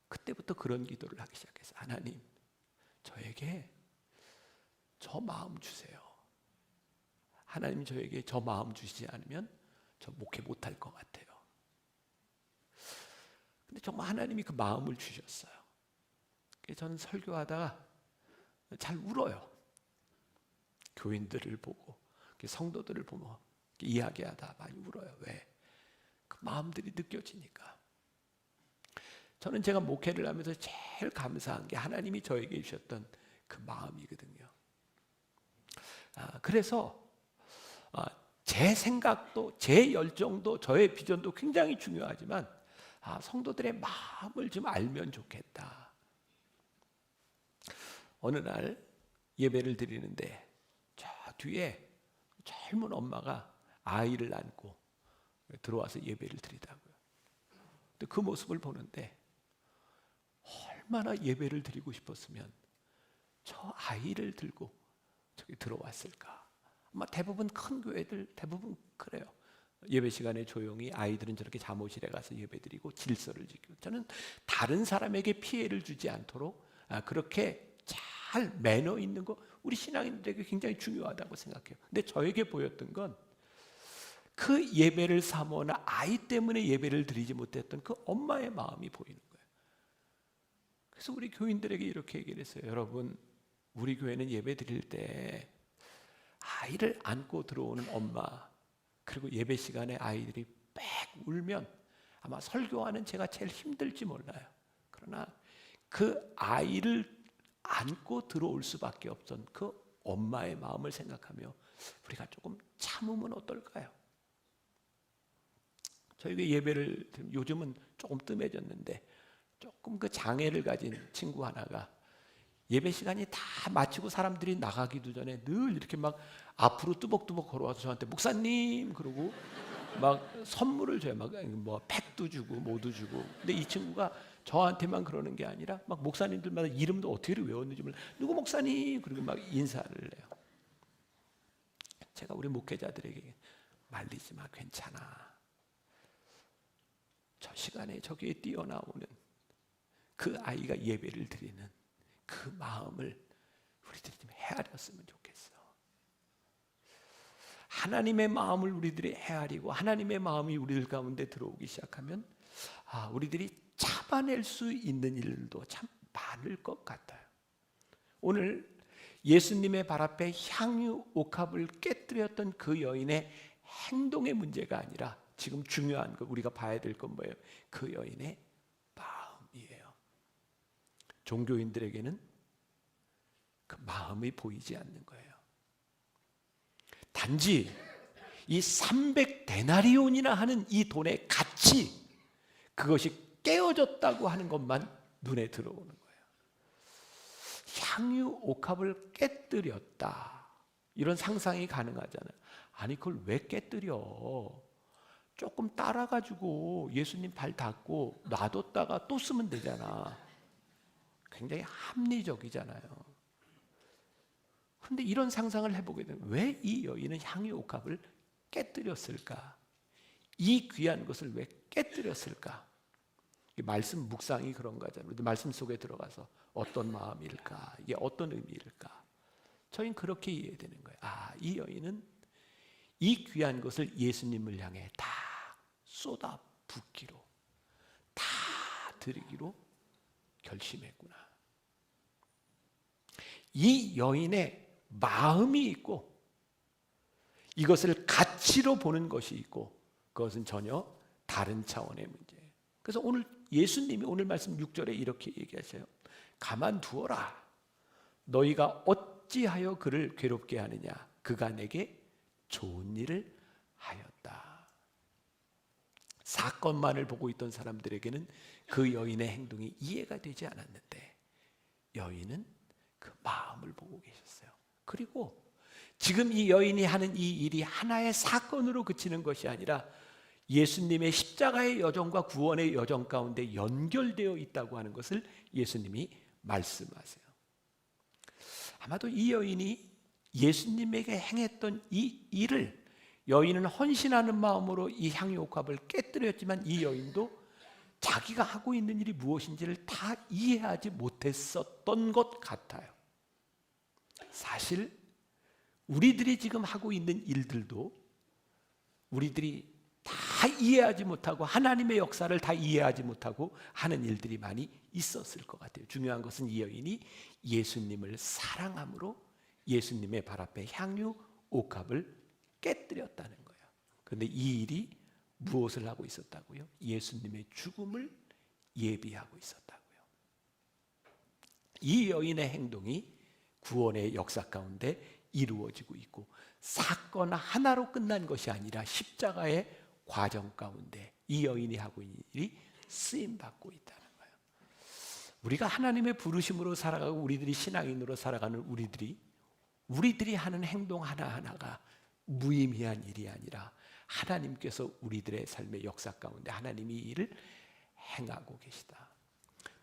그때부터 그런 기도를 하기 시작했어요. 하나님, 저에게 저 마음 주세요. 하나님 저에게 저 마음 주시지 않으면 저 목회 못할 것 같아요. 근데 정말 하나님이 그 마음을 주셨어요. 저는 설교하다가 잘 울어요. 교인들을 보고 성도들을 보며 이야기하다 많이 울어요. 왜? 그 마음들이 느껴지니까. 저는 제가 목회를 하면서 제일 감사한 게 하나님이 저에게 주셨던 그 마음이거든요. 그래서 제 생각도 제 열정도 저의 비전도 굉장히 중요하지만 성도들의 마음을 좀 알면 좋겠다. 어느 날 예배를 드리는데 저 뒤에 젊은 엄마가 아이를 안고 들어와서 예배를 드리더라고요. 근데 그 모습을 보는데 얼마나 예배를 드리고 싶었으면 저 아이를 들고 저기 들어왔을까. 아마 대부분 큰 교회들 대부분 그래요. 예배 시간에 조용히 아이들은 저렇게 잠옷실에 가서 예배드리고 질서를 지키고 저는 다른 사람에게 피해를 주지 않도록 그렇게 잘 매너 있는 거 우리 신앙인들에게 굉장히 중요하다고 생각해요. 근데 저에게 보였던 건 그 예배를 사모하는 아이 때문에 예배를 드리지 못했던 그 엄마의 마음이 보이는 거예요. 그래서 우리 교인들에게 이렇게 얘기를 했어요. 여러분, 우리 교회는 예배 드릴 때 아이를 안고 들어오는 엄마, 그리고 예배 시간에 아이들이 빽 울면 아마 설교하는 제가 제일 힘들지 몰라요. 그러나 그 아이를 안고 들어올 수밖에 없던 그 엄마의 마음을 생각하며 우리가 조금 참으면 어떨까요? 저희가 예배를 요즘은 조금 뜸해졌는데 조금 그 장애를 가진 친구 하나가 예배 시간이 다 마치고 사람들이 나가기도 전에 늘 이렇게 막 앞으로 뚜벅뚜벅 걸어와서 저한테 목사님 그러고 막 선물을 줘요. 막 뭐 팩도 주고 뭐도 주고. 근데 이 친구가 저한테만 그러는 게 아니라 막 목사님들마다 이름도 어떻게 외웠는지 몰라. 누구 목사님 그리고 막 인사를 해요. 제가 우리 목회자들에게 말리지 마, 괜찮아. 저 시간에 저기에 뛰어나오는 그 아이가 예배를 드리는 그 마음을 우리들이 좀 헤아렸으면 좋겠어. 하나님의 마음을 우리들이 헤아리고 하나님의 마음이 우리들 가운데 들어오기 시작하면 우리들이 잡아낼 수 있는 일도 참 많을 것 같아요. 오늘 예수님의 발 앞에 향유 옥합을 깨뜨렸던 그 여인의 행동의 문제가 아니라 지금 중요한 거 우리가 봐야 될 건 뭐예요? 그 여인의 마음이에요. 종교인들에게는 그 마음이 보이지 않는 거예요. 단지 이 300데나리온이나 하는 이 돈의 가치, 그것이 깨어졌다고 하는 것만 눈에 들어오는 거예요. 향유 옥합을 깨뜨렸다, 이런 상상이 가능하잖아요. 아니 그걸 왜 깨뜨려? 조금 따라가지고 예수님 발 닿고 놔뒀다가 또 쓰면 되잖아. 굉장히 합리적이잖아요. 그런데 이런 상상을 해보게 되면 왜 이 여인은 향유 옥합을 깨뜨렸을까? 이 귀한 것을 왜 깨뜨렸을까? 말씀 묵상이 그런 거잖아요. 말씀 속에 들어가서 어떤 마음일까? 이게 어떤 의미일까? 저희는 그렇게 이해되는 거예요. 이 여인은 이 귀한 것을 예수님을 향해 다 쏟아 붓기로, 다 드리기로 결심했구나. 이 여인의 마음이 있고 이것을 가치로 보는 것이 있고 그것은 전혀 다른 차원의 문제예요. 그래서 오늘 예수님이 오늘 말씀 6절에 이렇게 얘기하셔요. 가만두어라. 너희가 어찌하여 그를 괴롭게 하느냐. 그가 내게 좋은 일을 하였다. 사건만을 보고 있던 사람들에게는 그 여인의 행동이 이해가 되지 않았는데 여인은 그 마음을 보고 계셨어요. 그리고 지금 이 여인이 하는 이 일이 하나의 사건으로 그치는 것이 아니라 예수님의 십자가의 여정과 구원의 여정 가운데 연결되어 있다고 하는 것을 예수님이 말씀하세요. 아마도 이 여인이 예수님에게 행했던 이 일을, 여인은 헌신하는 마음으로 이 향유옥합을 깨뜨렸지만 이 여인도 자기가 하고 있는 일이 무엇인지를 다 이해하지 못했었던 것 같아요. 사실 우리들이 지금 하고 있는 일들도 우리들이 다 이해하지 못하고 하나님의 역사를 다 이해하지 못하고 하는 일들이 많이 있었을 것 같아요. 중요한 것은 이 여인이 예수님을 사랑함으로 예수님의 발 앞에 향유 옥합을 깨뜨렸다는 거예요. 그런데 이 일이 무엇을 하고 있었다고요? 예수님의 죽음을 예비하고 있었다고요. 이 여인의 행동이 구원의 역사 가운데 이루어지고 있고 사건 하나로 끝난 것이 아니라 십자가의 과정 가운데 이 여인이 하고 있는 일이 쓰임받고 있다는 거예요. 우리가 하나님의 부르심으로 살아가고 우리들이 신앙인으로 살아가는 우리들이 하는 행동 하나하나가 무의미한 일이 아니라 하나님께서 우리들의 삶의 역사 가운데 하나님이 이 일을 행하고 계시다.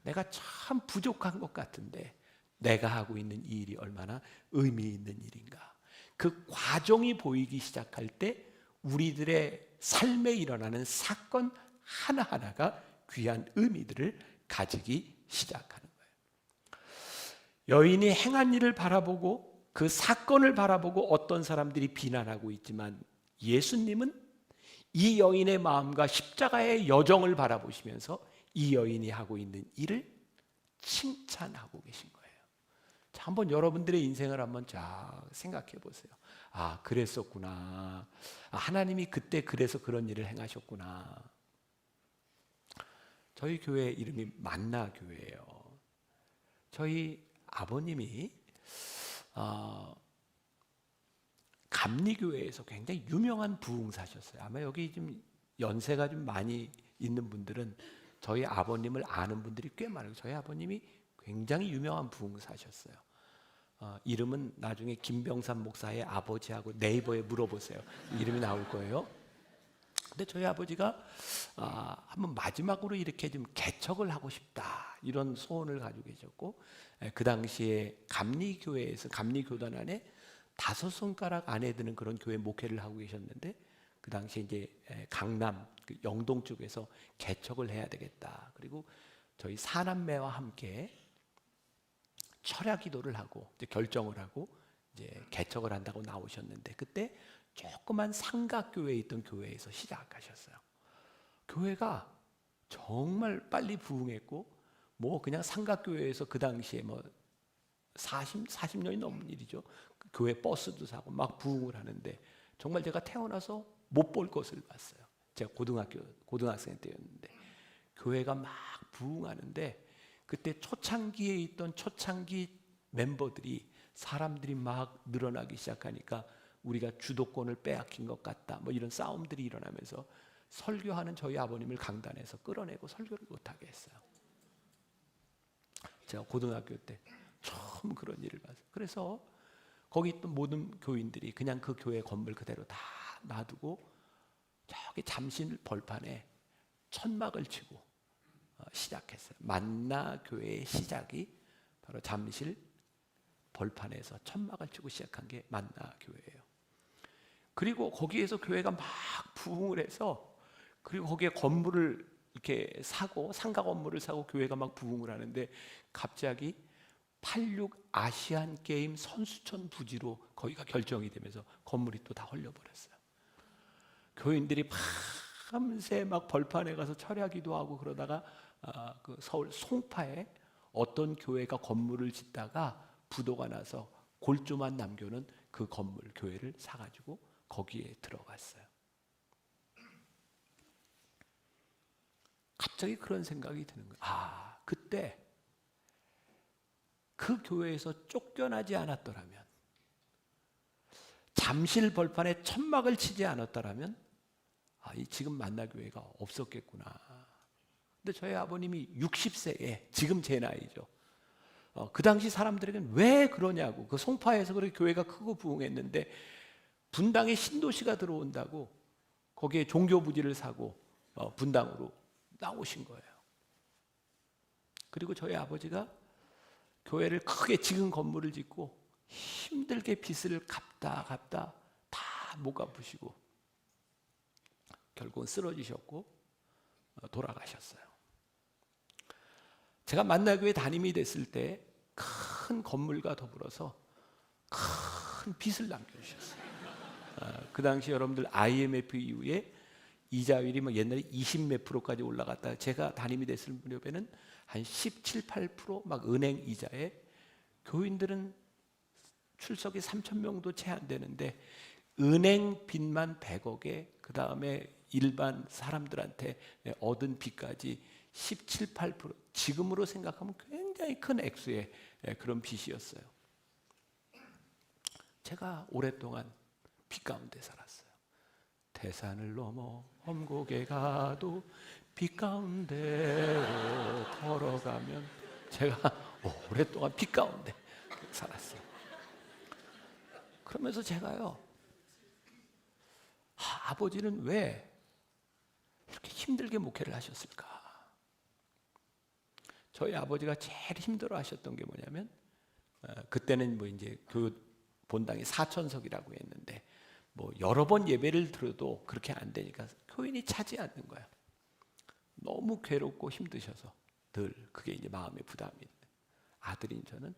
내가 참 부족한 것 같은데 내가 하고 있는 이 일이 얼마나 의미 있는 일인가. 그 과정이 보이기 시작할 때 우리들의 삶에 일어나는 사건 하나하나가 귀한 의미들을 가지기 시작하는 거예요. 여인이 행한 일을 바라보고 그 사건을 바라보고 어떤 사람들이 비난하고 있지만 예수님은 이 여인의 마음과 십자가의 여정을 바라보시면서 이 여인이 하고 있는 일을 칭찬하고 계신 거예요. 자, 한번 여러분들의 인생을 한번 쫙 생각해 보세요. 아, 그랬었구나. 아, 하나님이 그때 그래서 그런 일을 행하셨구나. 저희 교회 이름이 만나 교회예요. 저희 아버님이 감리교회에서 굉장히 유명한 부흥사셨어요. 아마 여기 좀 연세가 좀 많이 있는 분들은 저희 아버님을 아는 분들이 꽤 많아요. 저희 아버님이 굉장히 유명한 부흥사셨어요. 이름은 나중에 김병삼 목사의 아버지하고 네이버에 물어보세요. 이름이 나올 거예요. 근데 저희 아버지가 한번 마지막으로 이렇게 좀 개척을 하고 싶다 이런 소원을 가지고 계셨고, 그 당시에 감리교회에서 감리교단 안에 5손가락 안에 드는 그런 교회 목회를 하고 계셨는데, 그 당시에 이제 강남 영동 쪽에서 개척을 해야 되겠다. 그리고 저희 사남매와 함께 철야 기도를 하고 이제 결정을 하고 이제 개척을 한다고 나오셨는데, 그때 조그만 삼각교회에 있던 교회에서 시작하셨어요. 교회가 정말 빨리 부흥했고, 뭐 그냥 삼각교회에서 그 당시에 뭐 40년이 넘은 일이죠. 교회 버스도 사고 막 부흥을 하는데, 정말 제가 태어나서 못 볼 것을 봤어요. 제가 고등학생 때였는데 교회가 막 부흥하는데, 그때 초창기에 있던 초창기 멤버들이 사람들이 막 늘어나기 시작하니까 우리가 주도권을 빼앗긴 것 같다, 뭐 이런 싸움들이 일어나면서 설교하는 저희 아버님을 강단에서 끌어내고 설교를 못하게 했어요. 제가 고등학교 때 처음 그런 일을 봤어요. 그래서 거기 있던 모든 교인들이 그냥 그 교회 건물 그대로 다 놔두고 저기 잠실 벌판에 천막을 치고 시작했어요. 만나 교회의 시작이 바로 잠실 벌판에서 천막을 치고 시작한 게 만나 교회예요. 그리고 거기에서 교회가 막 부흥을 해서, 그리고 거기에 건물을 이렇게 사고 상가 건물을 사고 교회가 막 부흥을 하는데, 갑자기 86 아시안 게임 선수촌 부지로 거기가 결정이 되면서 건물이 또 다 헐려버렸어요. 교인들이 밤새 막 벌판에 가서 철야기도 하고 그러다가 그 서울 송파에 어떤 교회가 건물을 짓다가 부도가 나서 골조만 남겨놓은 그 건물 교회를 사가지고 거기에 들어갔어요. 갑자기 그런 생각이 드는 거예요. 아, 그때 그 교회에서 쫓겨나지 않았더라면, 잠실 벌판에 천막을 치지 않았더라면 지금 만나교회가 없었겠구나. 근데 저희 아버님이 60세에, 지금 제 나이죠. 그 당시 사람들에게는 왜 그러냐고, 그 송파에서 그렇게 교회가 크고 부흥했는데 분당에 신도시가 들어온다고 거기에 종교부지를 사고 분당으로 나오신 거예요. 그리고 저희 아버지가 교회를 크게 지은 건물을 짓고 힘들게 빚을 갚다 다 못 갚으시고 결국은 쓰러지셨고 돌아가셨어요. 제가 만나교회 담임이 됐을 때 큰 건물과 더불어서 큰 빚을 남겨주셨어요. 그 당시 여러분들 IMF 이후에 이자율이 뭐 옛날에 20 몇 프로까지 올라갔다, 제가 담임이 됐을 무렵에는 한 17, 8%막 은행 이자에, 교인들은 출석이 3,000명도 채 안 되는데 은행 빚만 100억에 그 다음에 일반 사람들한테 얻은 빚까지 17, 8%, 지금으로 생각하면 굉장히 큰 액수의 그런 빚이었어요. 제가 오랫동안 빚 가운데 살았어요. 태산을 넘어 험곡에 가도 빚 가운데로 걸어가면, 제가 오랫동안 빚 가운데 살았어요. 그러면서 제가요, 아버지는 왜 이렇게 힘들게 목회를 하셨을까? 저희 아버지가 제일 힘들어 하셨던 게 뭐냐면, 그때는 뭐 이제 교육 본당이 4천석이라고 했는데 뭐 여러 번 예배를 들어도 그렇게 안 되니까 교인이 차지 않는 거야. 너무 괴롭고 힘드셔서 늘 그게 이제 마음의 부담이. 아들인 저는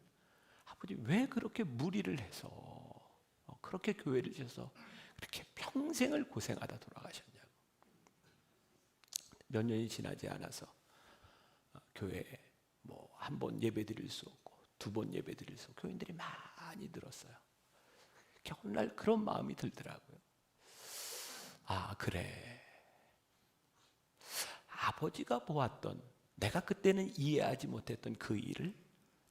아버지 왜 그렇게 무리를 해서 그렇게 교회를 지어서 그렇게 평생을 고생하다 돌아가셨냐고. 몇 년이 지나지 않아서 교회에 뭐 한 번 예배 드릴 수 없고 두 번 예배 드릴 수 없고 교인들이 많이 늘었어요. 이렇게 훗날 그런 마음이 들더라고요. 아, 그래. 아버지가 보았던, 내가 그때는 이해하지 못했던 그 일을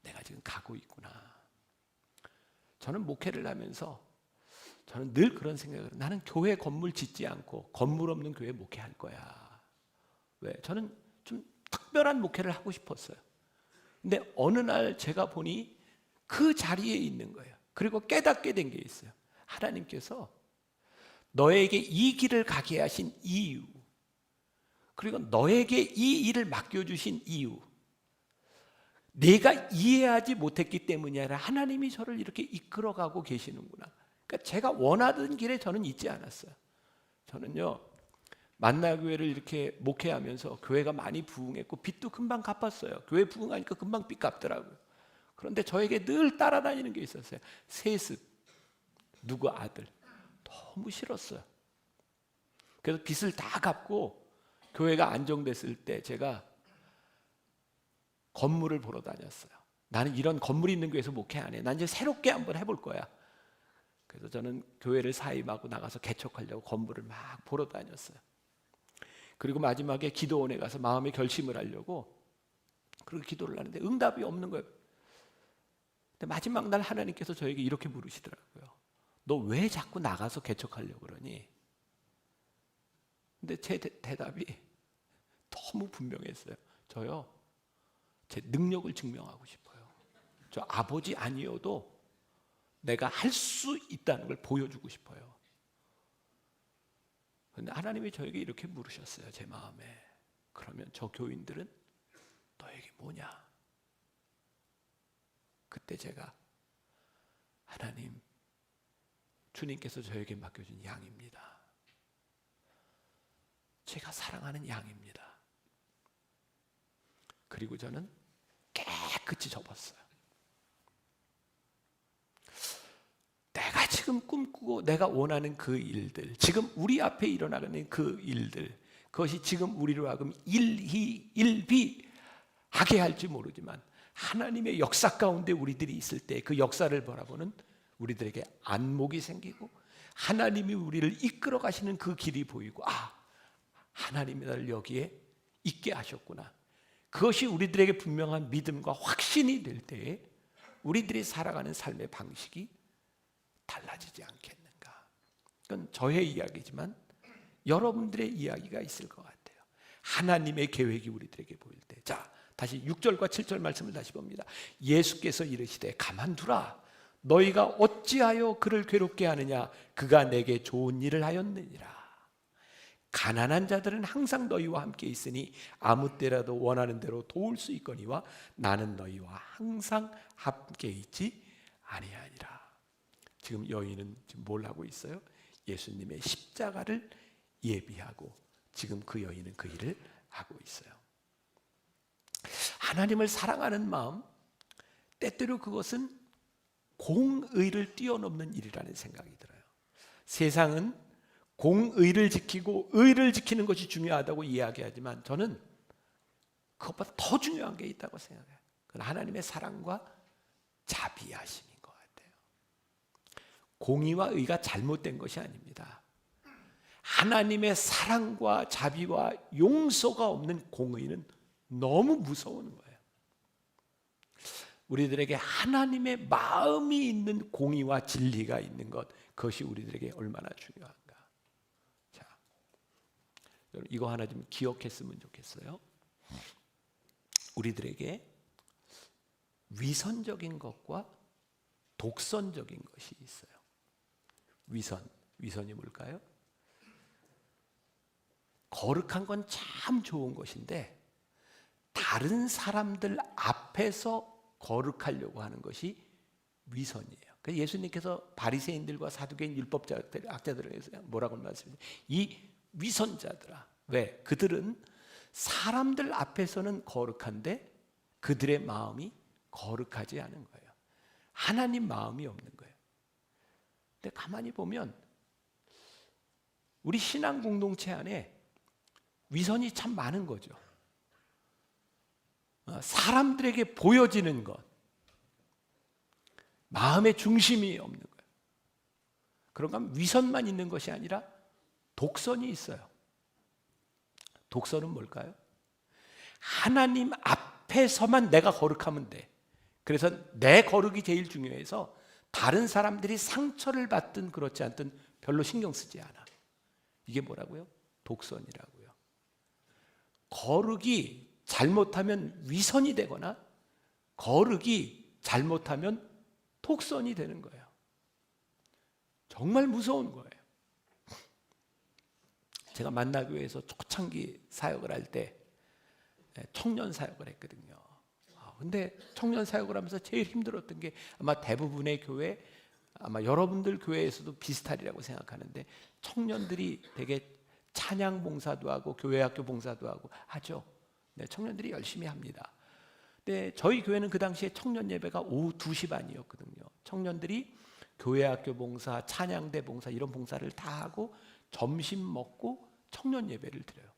내가 지금 가고 있구나. 저는 목회를 하면서 저는 늘 그런 생각을 해요. 나는 교회 건물 짓지 않고 건물 없는 교회 목회할 거야. 왜? 저는 좀 특별한 목회를 하고 싶었어요. 근데 어느 날 제가 보니 그 자리에 있는 거예요. 그리고 깨닫게 된 게 있어요. 하나님께서 너에게 이 길을 가게 하신 이유, 그리고 너에게 이 일을 맡겨주신 이유, 내가 이해하지 못했기 때문이 아니라 하나님이 저를 이렇게 이끌어가고 계시는구나. 그러니까 제가 원하던 길에 저는 있지 않았어요. 저는요, 만나교회를 이렇게 목회하면서 교회가 많이 부흥했고 빚도 금방 갚았어요. 교회 부흥하니까 금방 빚 갚더라고요. 그런데 저에게 늘 따라다니는 게 있었어요. 세습, 누구 아들. 너무 싫었어요. 그래서 빚을 다 갚고 교회가 안정됐을 때 제가 건물을 보러 다녔어요. 나는 이런 건물 있는 교회에서 목회 안 해. 난 이제 새롭게 한번 해볼 거야. 그래서 저는 교회를 사임하고 나가서 개척하려고 건물을 막 보러 다녔어요. 그리고 마지막에 기도원에 가서 마음의 결심을 하려고 그렇게 기도를 하는데 응답이 없는 거예요. 근데 마지막 날 하나님께서 저에게 이렇게 물으시더라고요. 너 왜 자꾸 나가서 개척하려고 그러니? 근데 제 대답이 너무 분명했어요. 저요, 제 능력을 증명하고 싶어요. 저 아버지 아니어도 내가 할 수 있다는 걸 보여주고 싶어요. 그런데 하나님이 저에게 이렇게 물으셨어요. 제 마음에. 그러면 저 교인들은 너에게 뭐냐? 그때 제가, 하나님, 주님께서 저에게 맡겨준 양입니다. 제가 사랑하는 양입니다. 그리고 저는 깨끗이 접었어요. 내가 지금 꿈꾸고 내가 원하는 그 일들, 지금 우리 앞에 일어나는 그 일들, 그것이 지금 우리로 하여금 일비하게 할지 모르지만 하나님의 역사 가운데 우리들이 있을 때 그 역사를 바라보는 우리들에게 안목이 생기고 하나님이 우리를 이끌어 가시는 그 길이 보이고, 아, 하나님이 나를 여기에 있게 하셨구나. 그것이 우리들에게 분명한 믿음과 확신이 될 때에 우리들이 살아가는 삶의 방식이 달라지지 않겠는가. 이건 저의 이야기지만 여러분들의 이야기가 있을 것 같아요. 하나님의 계획이 우리들에게 보일 때. 자, 다시 6절과 7절 말씀을 다시 봅니다. 예수께서 이르시되 가만두라. 너희가 어찌하여 그를 괴롭게 하느냐. 그가 내게 좋은 일을 하였느니라. 가난한 자들은 항상 너희와 함께 있으니 아무 때라도 원하는 대로 도울 수 있거니와 나는 너희와 항상 함께 있지 아니하니라. 지금 여인은 지금 뭘 하고 있어요? 예수님의 십자가를 예비하고 지금 그 여인은 그 일을 하고 있어요. 하나님을 사랑하는 마음, 때때로 그것은 공의를 뛰어넘는 일이라는 생각이 들어요. 세상은 공의를 지키고 의를 지키는 것이 중요하다고 이야기하지만 저는 그것보다 더 중요한 게 있다고 생각해요. 그건 하나님의 사랑과 자비하심인 것 같아요. 공의와 의가 잘못된 것이 아닙니다. 하나님의 사랑과 자비와 용서가 없는 공의는 너무 무서운 거예요. 우리들에게 하나님의 마음이 있는 공의와 진리가 있는 것, 그것이 우리들에게 얼마나 중요한가. 자, 여러분 이거 하나 좀 기억했으면 좋겠어요. 우리들에게 위선적인 것과 독선적인 것이 있어요. 위선이 뭘까요? 거룩한 건 참 좋은 것인데 다른 사람들 앞에서 거룩하려고 하는 것이 위선이에요. 그래서 예수님께서 바리새인들과 사두개인 율법자들, 학자들을 해서 뭐라고 말씀하세요? 이 위선자들아. 왜? 그들은 사람들 앞에서는 거룩한데 그들의 마음이 거룩하지 않은 거예요. 하나님 마음이 없는 거예요. 근데 가만히 보면 우리 신앙 공동체 안에 위선이 참 많은 거죠. 사람들에게 보여지는 것, 마음의 중심이 없는 거예요. 그런가 하면 위선만 있는 것이 아니라 독선이 있어요. 독선은 뭘까요? 하나님 앞에서만 내가 거룩하면 돼. 그래서 내 거룩이 제일 중요해서 다른 사람들이 상처를 받든 그렇지 않든 별로 신경 쓰지 않아. 이게 뭐라고요? 독선이라고요. 거룩이 잘못하면 위선이 되거나 거룩이 잘못하면 독선이 되는 거예요. 정말 무서운 거예요. 제가 만나교회에서 초창기 사역을 할 때 청년 사역을 했거든요. 근데 청년 사역을 하면서 제일 힘들었던 게 아마 대부분의 교회, 아마 여러분들 교회에서도 비슷하리라고 생각하는데 청년들이 되게 찬양 봉사도 하고 교회 학교 봉사도 하고 하죠. 네, 청년들이 열심히 합니다. 근데 저희 교회는 그 당시에 청년 예배가 오후 2시 반이었거든요. 청년들이 교회 학교 봉사, 찬양대 봉사 이런 봉사를 다 하고 점심 먹고 청년 예배를 드려요.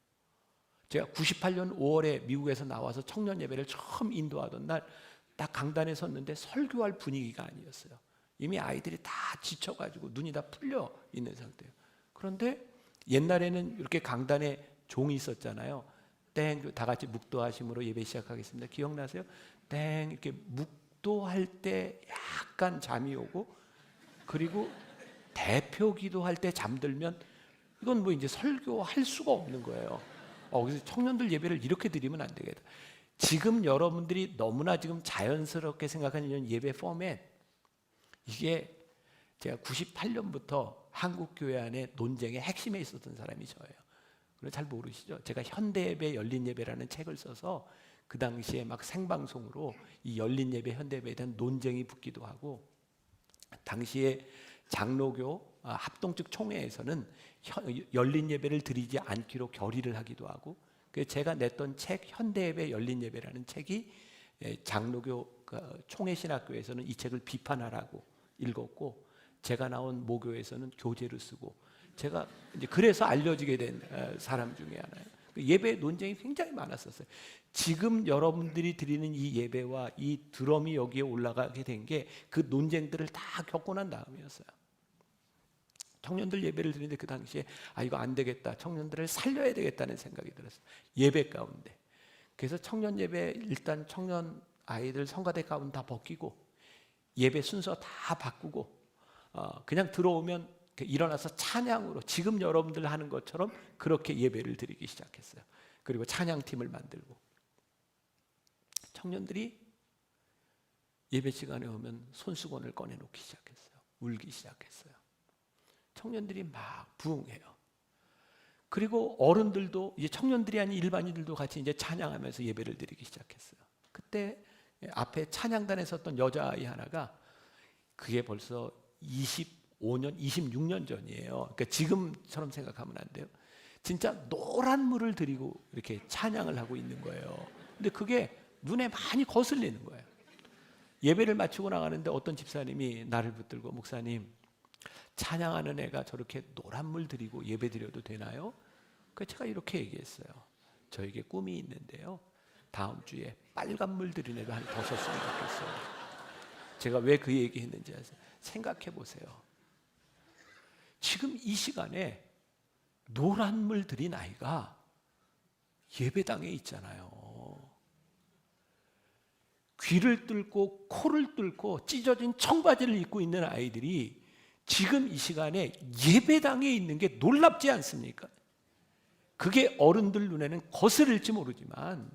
제가 98년 5월에 미국에서 나와서 청년 예배를 처음 인도하던 날 딱 강단에 섰는데 설교할 분위기가 아니었어요. 이미 아이들이 다 지쳐가지고 눈이 다 풀려 있는 상태예요. 그런데 옛날에는 이렇게 강단에 종이 있었잖아요. 땡, 다 같이 묵도하심으로 예배 시작하겠습니다. 기억나세요? 땡, 이렇게 묵도할 때 약간 잠이 오고, 그리고 대표 기도할 때 잠들면 이건 뭐 이제 설교할 수가 없는 거예요. 그래서 청년들 예배를 이렇게 드리면 안 되겠다. 지금 여러분들이 너무나 지금 자연스럽게 생각하는 이런 예배 포맷, 이게 제가 98년부터 한국교회 안에 논쟁의 핵심에 있었던 사람이 저예요. 잘 모르시죠? 제가 현대예배 열린 예배라는 책을 써서 그 당시에 막 생방송으로 이 열린 예배 현대예배에 대한 논쟁이 붙기도 하고, 당시에 장로교 합동측 총회에서는 열린 예배를 드리지 않기로 결의를 하기도 하고, 그래서 제가 냈던 책 현대예배 열린 예배라는 책이 장로교 총회 신학교에서는 이 책을 비판하라고 읽었고, 제가 나온 모교에서는 교재로 쓰고, 제가 이제 그래서 알려지게 된 사람 중에 하나예요. 예배 논쟁이 굉장히 많았었어요. 지금 여러분들이 드리는 이 예배와 이 드럼이 여기에 올라가게 된 게 그 논쟁들을 다 겪고 난 다음이었어요. 청년들 예배를 드리는데 그 당시에 이거 안 되겠다, 청년들을 살려야 되겠다는 생각이 들었어요. 예배 가운데. 그래서 청년 예배 일단 청년 아이들 성가대 가운 다 벗기고 예배 순서 다 바꾸고 그냥 들어오면 일어나서 찬양으로 지금 여러분들 하는 것처럼 그렇게 예배를 드리기 시작했어요. 그리고 찬양팀을 만들고, 청년들이 예배 시간에 오면 손수건을 꺼내놓기 시작했어요. 울기 시작했어요. 청년들이 막 부흥해요. 그리고 어른들도 이제 청년들이 아닌 일반인들도 같이 이제 찬양하면서 예배를 드리기 시작했어요. 그때 앞에 찬양단에 섰던 여자아이 하나가, 그게 벌써 25년, 26년 전이에요. 그러니까 지금처럼 생각하면 안 돼요. 진짜 노란 물을 들이고 이렇게 찬양을 하고 있는 거예요. 근데 그게 눈에 많이 거슬리는 거예요. 예배를 마치고 나가는데 어떤 집사님이 나를 붙들고, 목사님, 찬양하는 애가 저렇게 노란 물 들이고 예배 드려도 되나요? 그래서 제가 이렇게 얘기했어요. 저에게 꿈이 있는데요, 다음 주에 빨간 물 들인 애가 한 5명 좋겠어요. 제가 왜 그 얘기 했는지 아세요? 생각해 보세요. 지금 이 시간에 노란 물 들인 아이가 예배당에 있잖아요. 귀를 뚫고 코를 뚫고 찢어진 청바지를 입고 있는 아이들이 지금 이 시간에 예배당에 있는 게 놀랍지 않습니까? 그게 어른들 눈에는 거스를지 모르지만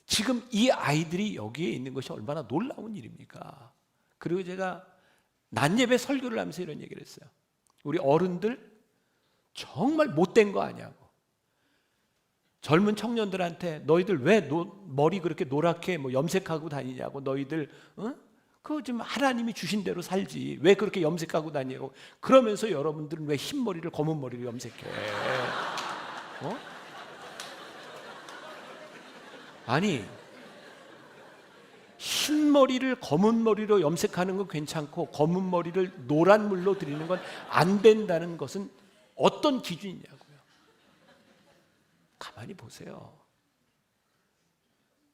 지금 이 아이들이 여기에 있는 것이 얼마나 놀라운 일입니까? 그리고 제가 난예배 설교를 하면서 이런 얘기를 했어요. 우리 어른들 정말 못된 거 아니냐고. 젊은 청년들한테 너희들 왜 머리 그렇게 노랗게 염색하고 다니냐고. 너희들 그거 좀 하나님이 주신 대로 살지 왜 그렇게 염색하고 다니냐고. 그러면서 여러분들은 왜 흰 머리를 검은 머리로 염색해? 흰 머리를 검은 머리로 염색하는 건 괜찮고 검은 머리를 노란 물로 들이는 건 안 된다는 것은 어떤 기준이냐고요. 가만히 보세요.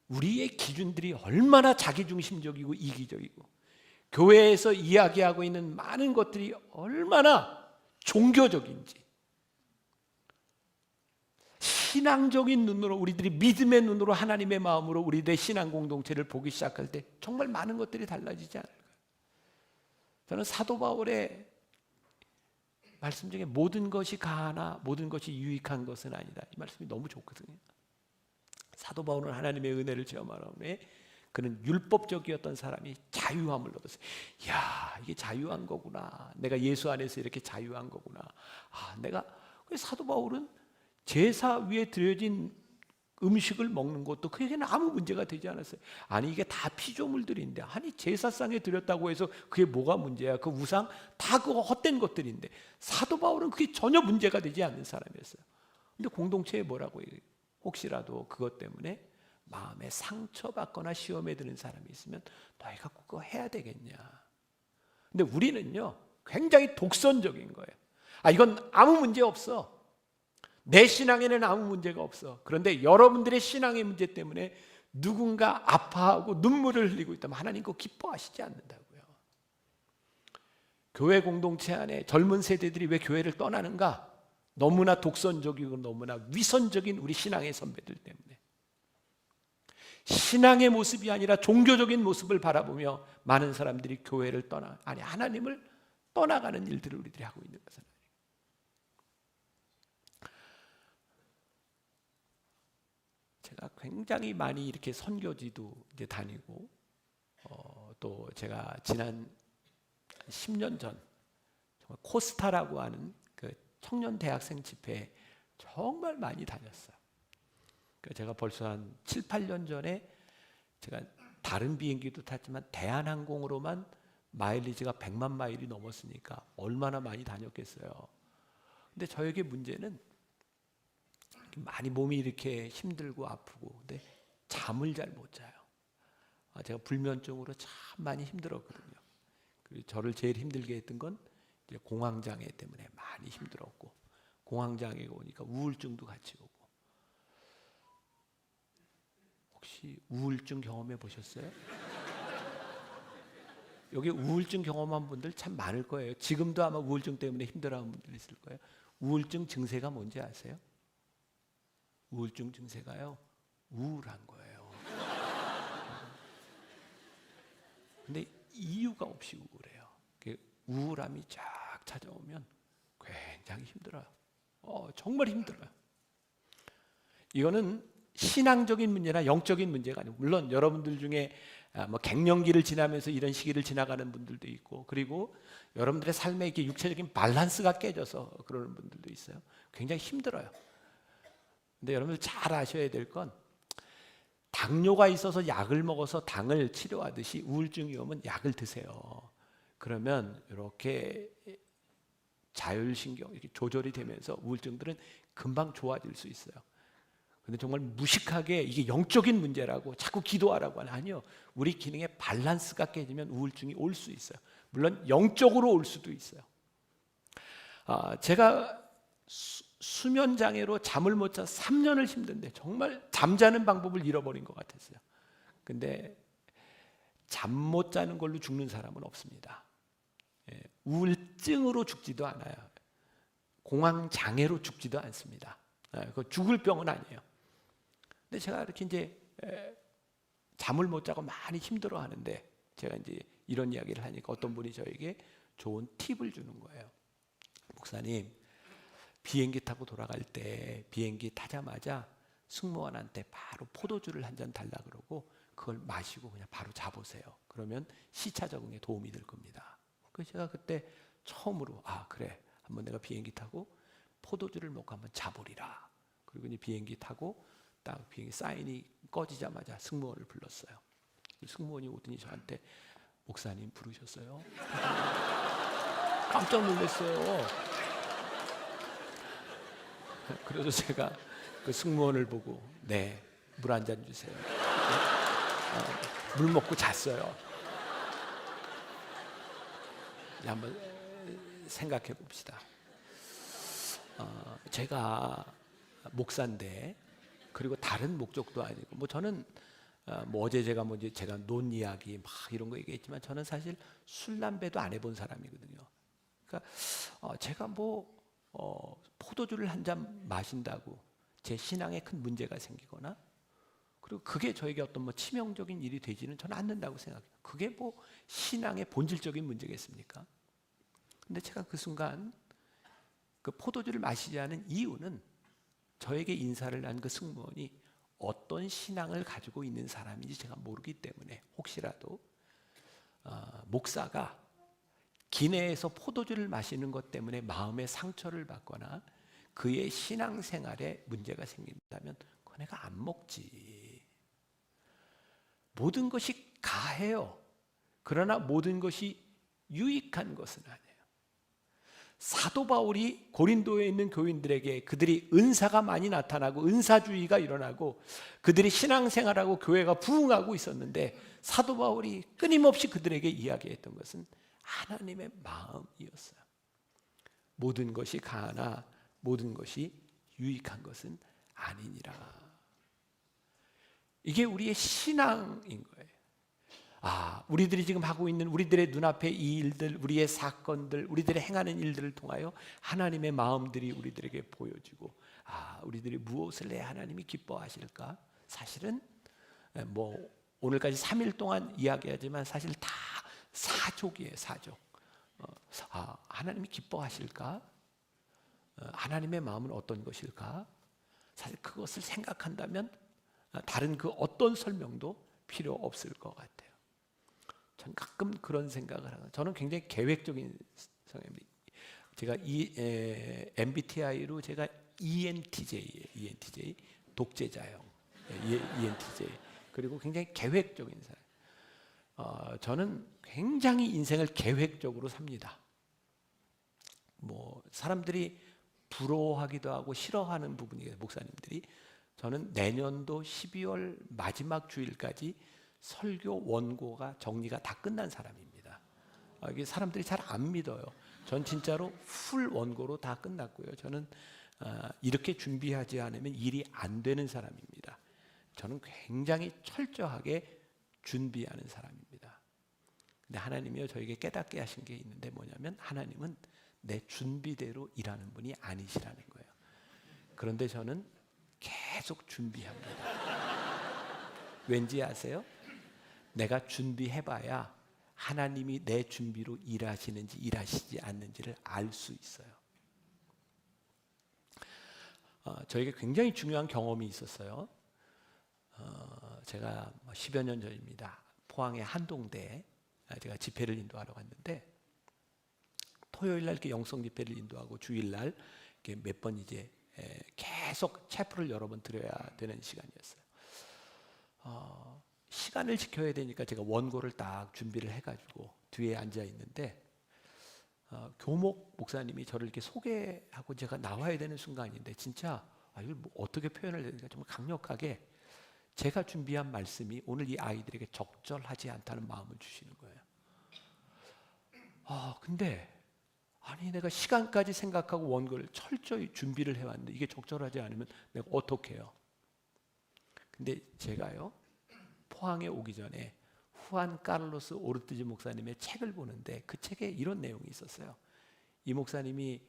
우리의 기준들이 얼마나 자기중심적이고 이기적이고 교회에서 이야기하고 있는 많은 것들이 얼마나 종교적인지, 신앙적인 눈으로, 우리들이 믿음의 눈으로, 하나님의 마음으로 우리들의 신앙 공동체를 보기 시작할 때 정말 많은 것들이 달라지지 않을까요? 저는 사도 바울의 말씀 중에 모든 것이 가하나 모든 것이 유익한 것은 아니다, 이 말씀이 너무 좋거든요. 사도 바울은 하나님의 은혜를 체험하는 그는 율법적이었던 사람이 자유함을 얻었어요. 야, 이게 자유한 거구나. 내가 예수 안에서 이렇게 자유한 거구나. 내가 사도 바울은 제사 위에 드려진 음식을 먹는 것도 그에게는 아무 문제가 되지 않았어요. 아니, 이게 다 피조물들인데, 아니 제사상에 드렸다고 해서 그게 뭐가 문제야? 그 우상 다 그거 헛된 것들인데. 사도 바울은 그게 전혀 문제가 되지 않는 사람이었어요. 근데 공동체에 뭐라고 얘기해요? 혹시라도 그것 때문에 마음에 상처받거나 시험에 드는 사람이 있으면 너희가 그거 해야 되겠냐. 근데 우리는요 굉장히 독선적인 거예요. 이건 아무 문제 없어. 내 신앙에는 아무 문제가 없어. 그런데 여러분들의 신앙의 문제 때문에 누군가 아파하고 눈물을 흘리고 있다면 하나님 그거 기뻐하시지 않는다고요. 교회 공동체 안에 젊은 세대들이 왜 교회를 떠나는가? 너무나 독선적이고 너무나 위선적인 우리 신앙의 선배들 때문에. 신앙의 모습이 아니라 종교적인 모습을 바라보며 많은 사람들이 교회를 하나님을 떠나가는 일들을 우리들이 하고 있는 것은, 제가 굉장히 많이 이렇게 선교지도 이제 다니고, 또 제가 지난 10년 전 정말 코스타라고 하는 그 청년 대학생 집회에 정말 많이 다녔어요. 제가 벌써 한 7, 8년 전에 제가 다른 비행기도 탔지만 대한항공으로만 마일리지가 100만 마일이 넘었으니까 얼마나 많이 다녔겠어요. 근데 저에게 문제는 많이 몸이 이렇게 힘들고 아프고, 근데 잠을 잘 못 자요. 제가 불면증으로 참 많이 힘들었거든요. 그리고 저를 제일 힘들게 했던 건 이제 공황장애 때문에 많이 힘들었고, 공황장애가 오니까 우울증도 같이 오고. 혹시 우울증 경험해 보셨어요? 여기 우울증 경험한 분들 참 많을 거예요. 지금도 아마 우울증 때문에 힘들어하는 분들 있을 거예요. 우울증 증세가 뭔지 아세요? 우울증 증세가요, 우울한 거예요. 근데 이유가 없이 우울해요. 우울함이 쫙 찾아오면 굉장히 힘들어요. 정말 힘들어요. 이거는 신앙적인 문제나 영적인 문제가 아니고, 물론 여러분들 중에 뭐 갱년기를 지나면서 이런 시기를 지나가는 분들도 있고, 그리고 여러분들의 삶에 이렇게 육체적인 밸런스가 깨져서 그러는 분들도 있어요. 굉장히 힘들어요. 근데 여러분들 잘 아셔야 될 건, 당뇨가 있어서 약을 먹어서 당을 치료하듯이 우울증이 오면 약을 드세요. 그러면 이렇게 자율신경 이렇게 조절이 되면서 우울증들은 금방 좋아질 수 있어요. 근데 정말 무식하게 이게 영적인 문제라고 자꾸 기도하라고 하는, 아니요. 우리 기능의 밸런스가 깨지면 우울증이 올 수 있어요. 물론 영적으로 올 수도 있어요. 제가 수면 장애로 잠을 못 자 3년을 힘든데 정말 잠자는 방법을 잃어버린 것 같았어요. 근데 잠 못 자는 걸로 죽는 사람은 없습니다. 우울증으로 죽지도 않아요. 공황 장애로 죽지도 않습니다. 그 죽을 병은 아니에요. 근데 제가 이렇게 이제 잠을 못 자고 많이 힘들어 하는데, 제가 이제 이런 이야기를 하니까 어떤 분이 저에게 좋은 팁을 주는 거예요. 목사님, 비행기 타고 돌아갈 때 비행기 타자마자 승무원한테 바로 포도주를 한 잔 달라 그러고 그걸 마시고 그냥 바로 자보세요. 그러면 시차 적응에 도움이 될 겁니다. 그래서 제가 그때 처음으로 그래, 한번 내가 비행기 타고 포도주를 먹고 한번 자보리라. 그리고 이제 비행기 타고 딱 비행기 사인이 꺼지자마자 승무원을 불렀어요. 승무원이 오더니 저한테, 목사님 부르셨어요? 깜짝 놀랐어요. 그래서 제가 그 승무원을 보고, 네, 물 한 잔 주세요. 물 먹고 잤어요. 이제 한번 생각해 봅시다. 제가 목사인데, 그리고 다른 목적도 아니고, 뭐 저는 뭐 어제 제가 제가 논 이야기 막 이런 거 얘기했지만, 저는 사실 술 담배도 안 해본 사람이거든요. 그러니까 제가 포도주를 한 잔 마신다고 제 신앙에 큰 문제가 생기거나, 그리고 그게 저에게 어떤 치명적인 일이 되지는 저는 않는다고 생각해요. 그게 신앙의 본질적인 문제겠습니까? 근데 제가 그 순간 그 포도주를 마시지 않은 이유는, 저에게 인사를 한 그 승무원이 어떤 신앙을 가지고 있는 사람인지 제가 모르기 때문에, 혹시라도 목사가 기내에서 포도주를 마시는 것 때문에 마음의 상처를 받거나 그의 신앙생활에 문제가 생긴다면 그건 내가 안 먹지. 모든 것이 가해요. 그러나 모든 것이 유익한 것은 아니에요. 사도 바울이 고린도에 있는 교인들에게, 그들이 은사가 많이 나타나고 은사주의가 일어나고 그들이 신앙생활하고 교회가 부흥하고 있었는데, 사도 바울이 끊임없이 그들에게 이야기했던 것은 하나님의 마음이었어요. 모든 것이 가하나 모든 것이 유익한 것은 아니니라. 이게 우리의 신앙인 거예요. 우리들이 지금 하고 있는 우리들의 눈앞에 이 일들, 우리의 사건들, 우리들이 행하는 일들을 통하여 하나님의 마음들이 우리들에게 보여지고, 우리들이 무엇을 해야 하나님이 기뻐하실까? 사실은 오늘까지 3일 동안 이야기하지만 사실 다 사족이에요. 사족. 하나님이 기뻐하실까? 하나님의 마음은 어떤 것일까? 사실 그것을 생각한다면 다른 그 어떤 설명도 필요 없을 것 같아요. 전 가끔 그런 생각을 하고, 저는 굉장히 계획적인 성향입니다. 제가 MBTI로 제가 ENTJ예요. ENTJ, 독재자형. ENTJ. 그리고 굉장히 계획적인 사람. 저는 굉장히 인생을 계획적으로 삽니다. 사람들이 부러워하기도 하고 싫어하는 부분이에요, 목사님들이. 저는 내년도 12월 마지막 주일까지 설교 원고가 정리가 다 끝난 사람입니다. 이게 사람들이 잘 안 믿어요. 전 진짜로 풀 원고로 다 끝났고요. 저는 이렇게 준비하지 않으면 일이 안 되는 사람입니다. 저는 굉장히 철저하게 준비하는 사람입니다. 근데 하나님이요, 저에게 깨닫게 하신 게 있는데, 뭐냐면 하나님은 내 준비대로 일하는 분이 아니시라는 거예요. 그런데 저는 계속 준비합니다. 왠지 아세요? 내가 준비해봐야 하나님이 내 준비로 일하시는지 일하시지 않는지를 알 수 있어요. 저에게 굉장히 중요한 경험이 있었어요. 제가 10여 년 전입니다. 포항의 한동대에 제가 집회를 인도하러 갔는데, 토요일 날 이렇게 영성 집회를 인도하고 주일날 이렇게 몇 번 이제 계속 체프를 여러 번 드려야 되는 시간이었어요. 시간을 지켜야 되니까 제가 원고를 딱 준비를 해가지고 뒤에 앉아 있는데, 교목 목사님이 저를 이렇게 소개하고 제가 나와야 되는 순간인데, 진짜 이걸 어떻게 표현을 해야 되는가, 정말 강력하게 제가 준비한 말씀이 오늘 이 아이들에게 적절하지 않다는 마음을 주시는 거예요. 근데 내가 시간까지 생각하고 원고를 철저히 준비를 해왔는데 이게 적절하지 않으면 내가 어떻게 해요? 근데 제가요, 포항에 오기 전에 후안 카를로스 오르티즈 목사님의 책을 보는데, 그 책에 이런 내용이 있었어요. 이 목사님이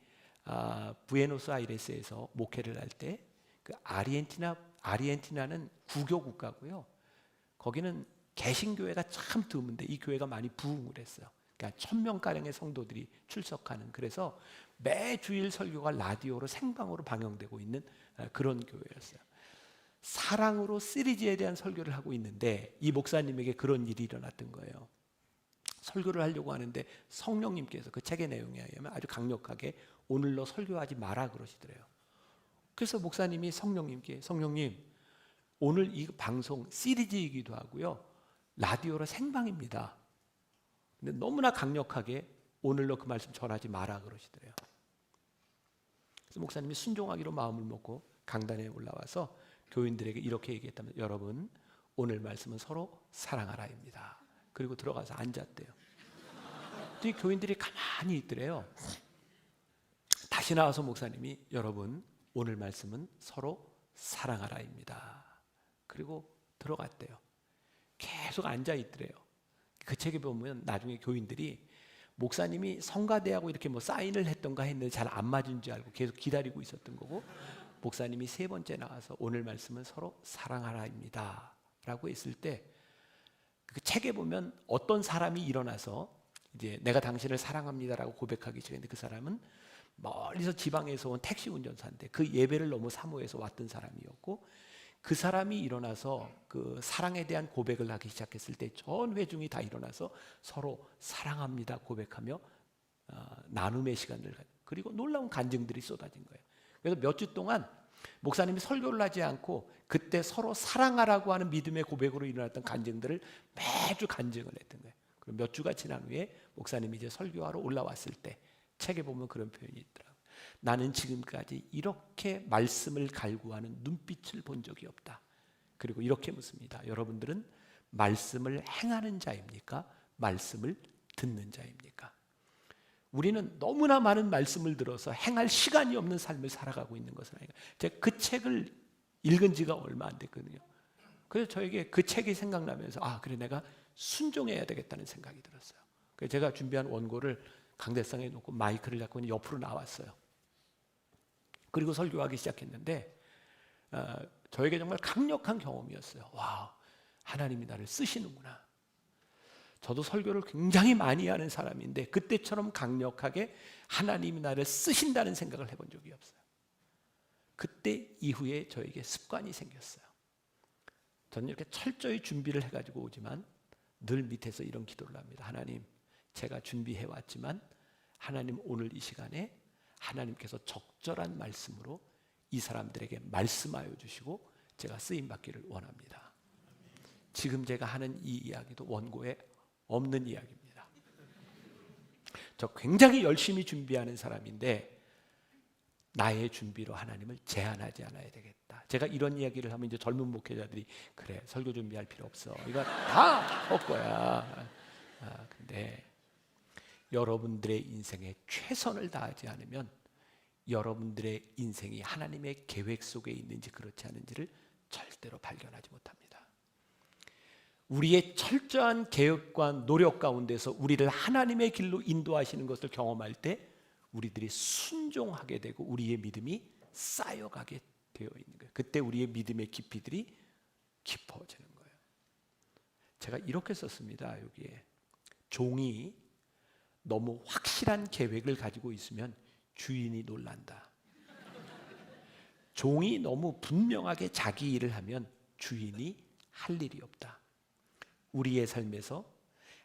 부에노스아이레스에서 목회를 할 때, 그 아르헨티나는 구교 국가고요. 거기는 개신교회가 참 드문데 이 교회가 많이 부흥을 했어요. 그러니까 1000명가량의 성도들이 출석하는, 그래서 매 주일 설교가 라디오로 생방으로 방영되고 있는 그런 교회였어요. 사랑으로 시리즈에 대한 설교를 하고 있는데, 이 목사님에게 그런 일이 일어났던 거예요. 설교를 하려고 하는데 성령님께서 그 책의 내용에 의하면 아주 강력하게 오늘 너 설교하지 마라 그러시더래요. 그래서 목사님이 성령님께, 성령님, 오늘 이 방송 시리즈이기도 하고요, 라디오로 생방입니다. 근데 너무나 강력하게 오늘로 그 말씀 전하지 마라 그러시더래요. 그래서 목사님이 순종하기로 마음을 먹고 강단에 올라와서 교인들에게 이렇게 얘기했다면, 여러분, 오늘 말씀은 서로 사랑하라입니다. 그리고 들어가서 앉았대요. 이 교인들이 가만히 있더래요. 다시 나와서 목사님이 여러분 오늘 말씀은 서로 사랑하라입니다. 그리고 들어갔대요. 계속 앉아 있더래요. 그 책에 보면 나중에 교인들이 목사님이 성가대하고 이렇게 뭐 사인을 했던가 했는데 잘 안 맞은 줄 알고 계속 기다리고 있었던 거고, 목사님이 세 번째 나와서 오늘 말씀은 서로 사랑하라입니다 라고 했을 때 그 책에 보면 어떤 사람이 일어나서 이제 내가 당신을 사랑합니다라고 고백하기 시작했는데, 그 사람은 멀리서 지방에서 온 택시 운전사인데 그 예배를 너무 사모해서 왔던 사람이었고, 그 사람이 일어나서 그 사랑에 대한 고백을 하기 시작했을 때 전 회중이 다 일어나서 서로 사랑합니다 고백하며 나눔의 시간을 가지고, 그리고 놀라운 간증들이 쏟아진 거예요. 그래서 몇 주 동안 목사님이 설교를 하지 않고 그때 서로 사랑하라고 하는 믿음의 고백으로 일어났던 간증들을 매주 간증을 했던 거예요. 그리고 몇 주가 지난 후에 목사님이 이제 설교하러 올라왔을 때 책에 보면 그런 표현이 있더라고요. 나는 지금까지 이렇게 말씀을 갈구하는 눈빛을 본 적이 없다. 그리고 이렇게 묻습니다. 여러분들은 말씀을 행하는 자입니까? 말씀을 듣는 자입니까? 우리는 너무나 많은 말씀을 들어서 행할 시간이 없는 삶을 살아가고 있는 것은 아닌가. 제가 그 책을 읽은 지가 얼마 안 됐거든요. 그래서 저에게 그 책이 생각나면서 그래 내가 순종해야 되겠다는 생각이 들었어요. 그래서 제가 준비한 원고를 강대상에 놓고 마이크를 잡고 옆으로 나왔어요. 그리고 설교하기 시작했는데 저에게 정말 강력한 경험이었어요. 와, 하나님이 나를 쓰시는구나. 저도 설교를 굉장히 많이 하는 사람인데 그때처럼 강력하게 하나님이 나를 쓰신다는 생각을 해본 적이 없어요. 그때 이후에 저에게 습관이 생겼어요. 저는 이렇게 철저히 준비를 해가지고 오지만 늘 밑에서 이런 기도를 합니다. 하나님, 제가 준비해왔지만 하나님 오늘 이 시간에 하나님께서 적절한 말씀으로 이 사람들에게 말씀하여 주시고 제가 쓰임받기를 원합니다. 지금 제가 하는 이 이야기도 원고에 없는 이야기입니다. 저 굉장히 열심히 준비하는 사람인데 나의 준비로 하나님을 제한하지 않아야 되겠다. 제가 이런 이야기를 하면 이제 젊은 목회자들이 그래 설교 준비할 필요 없어. 이거 다 헛거야. 근데 여러분들의 인생에 최선을 다하지 않으면 여러분들의 인생이 하나님의 계획 속에 있는지 그렇지 않은지를 절대로 발견하지 못합니다. 우리의 철저한 계획과 노력 가운데서 우리를 하나님의 길로 인도하시는 것을 경험할 때 우리들이 순종하게 되고 우리의 믿음이 쌓여가게 되어 있는 거예요. 그때 우리의 믿음의 깊이들이 깊어지는 거예요. 제가 이렇게 썼습니다. 여기에 종이 너무 확실한 계획을 가지고 있으면 주인이 놀란다. 종이 너무 분명하게 자기 일을 하면 주인이 할 일이 없다. 우리의 삶에서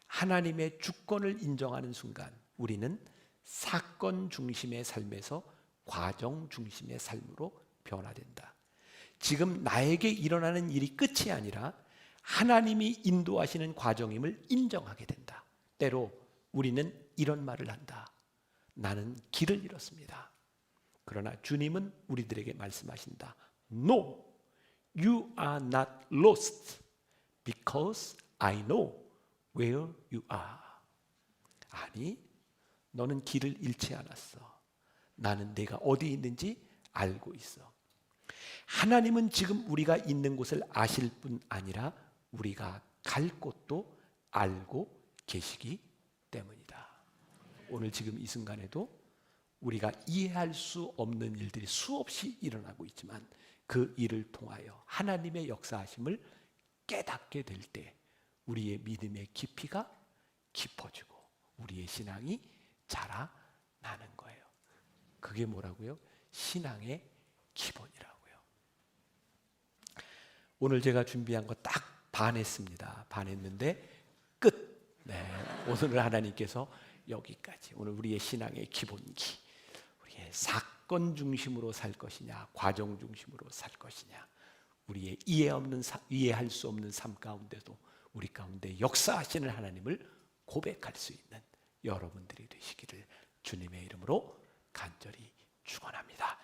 하나님의 주권을 인정하는 순간 우리는 사건 중심의 삶에서 과정 중심의 삶으로 변화된다. 지금 나에게 일어나는 일이 끝이 아니라 하나님이 인도하시는 과정임을 인정하게 된다. 때로 우리는 이런 말을 한다. 나는 길을 잃었습니다. 그러나 주님은 우리들에게 말씀하신다. No, you are not lost because I know where you are. 아니, 너는 길을 잃지 않았어. 나는 내가 어디 있는지 알고 있어. 하나님은 지금 우리가 있는 곳을 아실 뿐 아니라 우리가 갈 곳도 알고 계시기 때문이다. 오늘 지금 이 순간에도 우리가 이해할 수 없는 일들이 수없이 일어나고 있지만 그 일을 통하여 하나님의 역사하심을 깨닫게 될 때 우리의 믿음의 깊이가 깊어지고 우리의 신앙이 자라나는 거예요. 그게 뭐라고요? 신앙의 기본이라고요. 오늘 제가 준비한 거 딱 반했습니다. 반했는데 끝. 네, 오늘 하나님께서 여기까지. 오늘 우리의 신앙의 기본기, 우리의 사건 중심으로 살 것이냐, 과정 중심으로 살 것이냐, 우리의 이해할 수 없는 삶 가운데도 우리 가운데 역사하시는 하나님을 고백할 수 있는 여러분들이 되시기를 주님의 이름으로 간절히 축원합니다.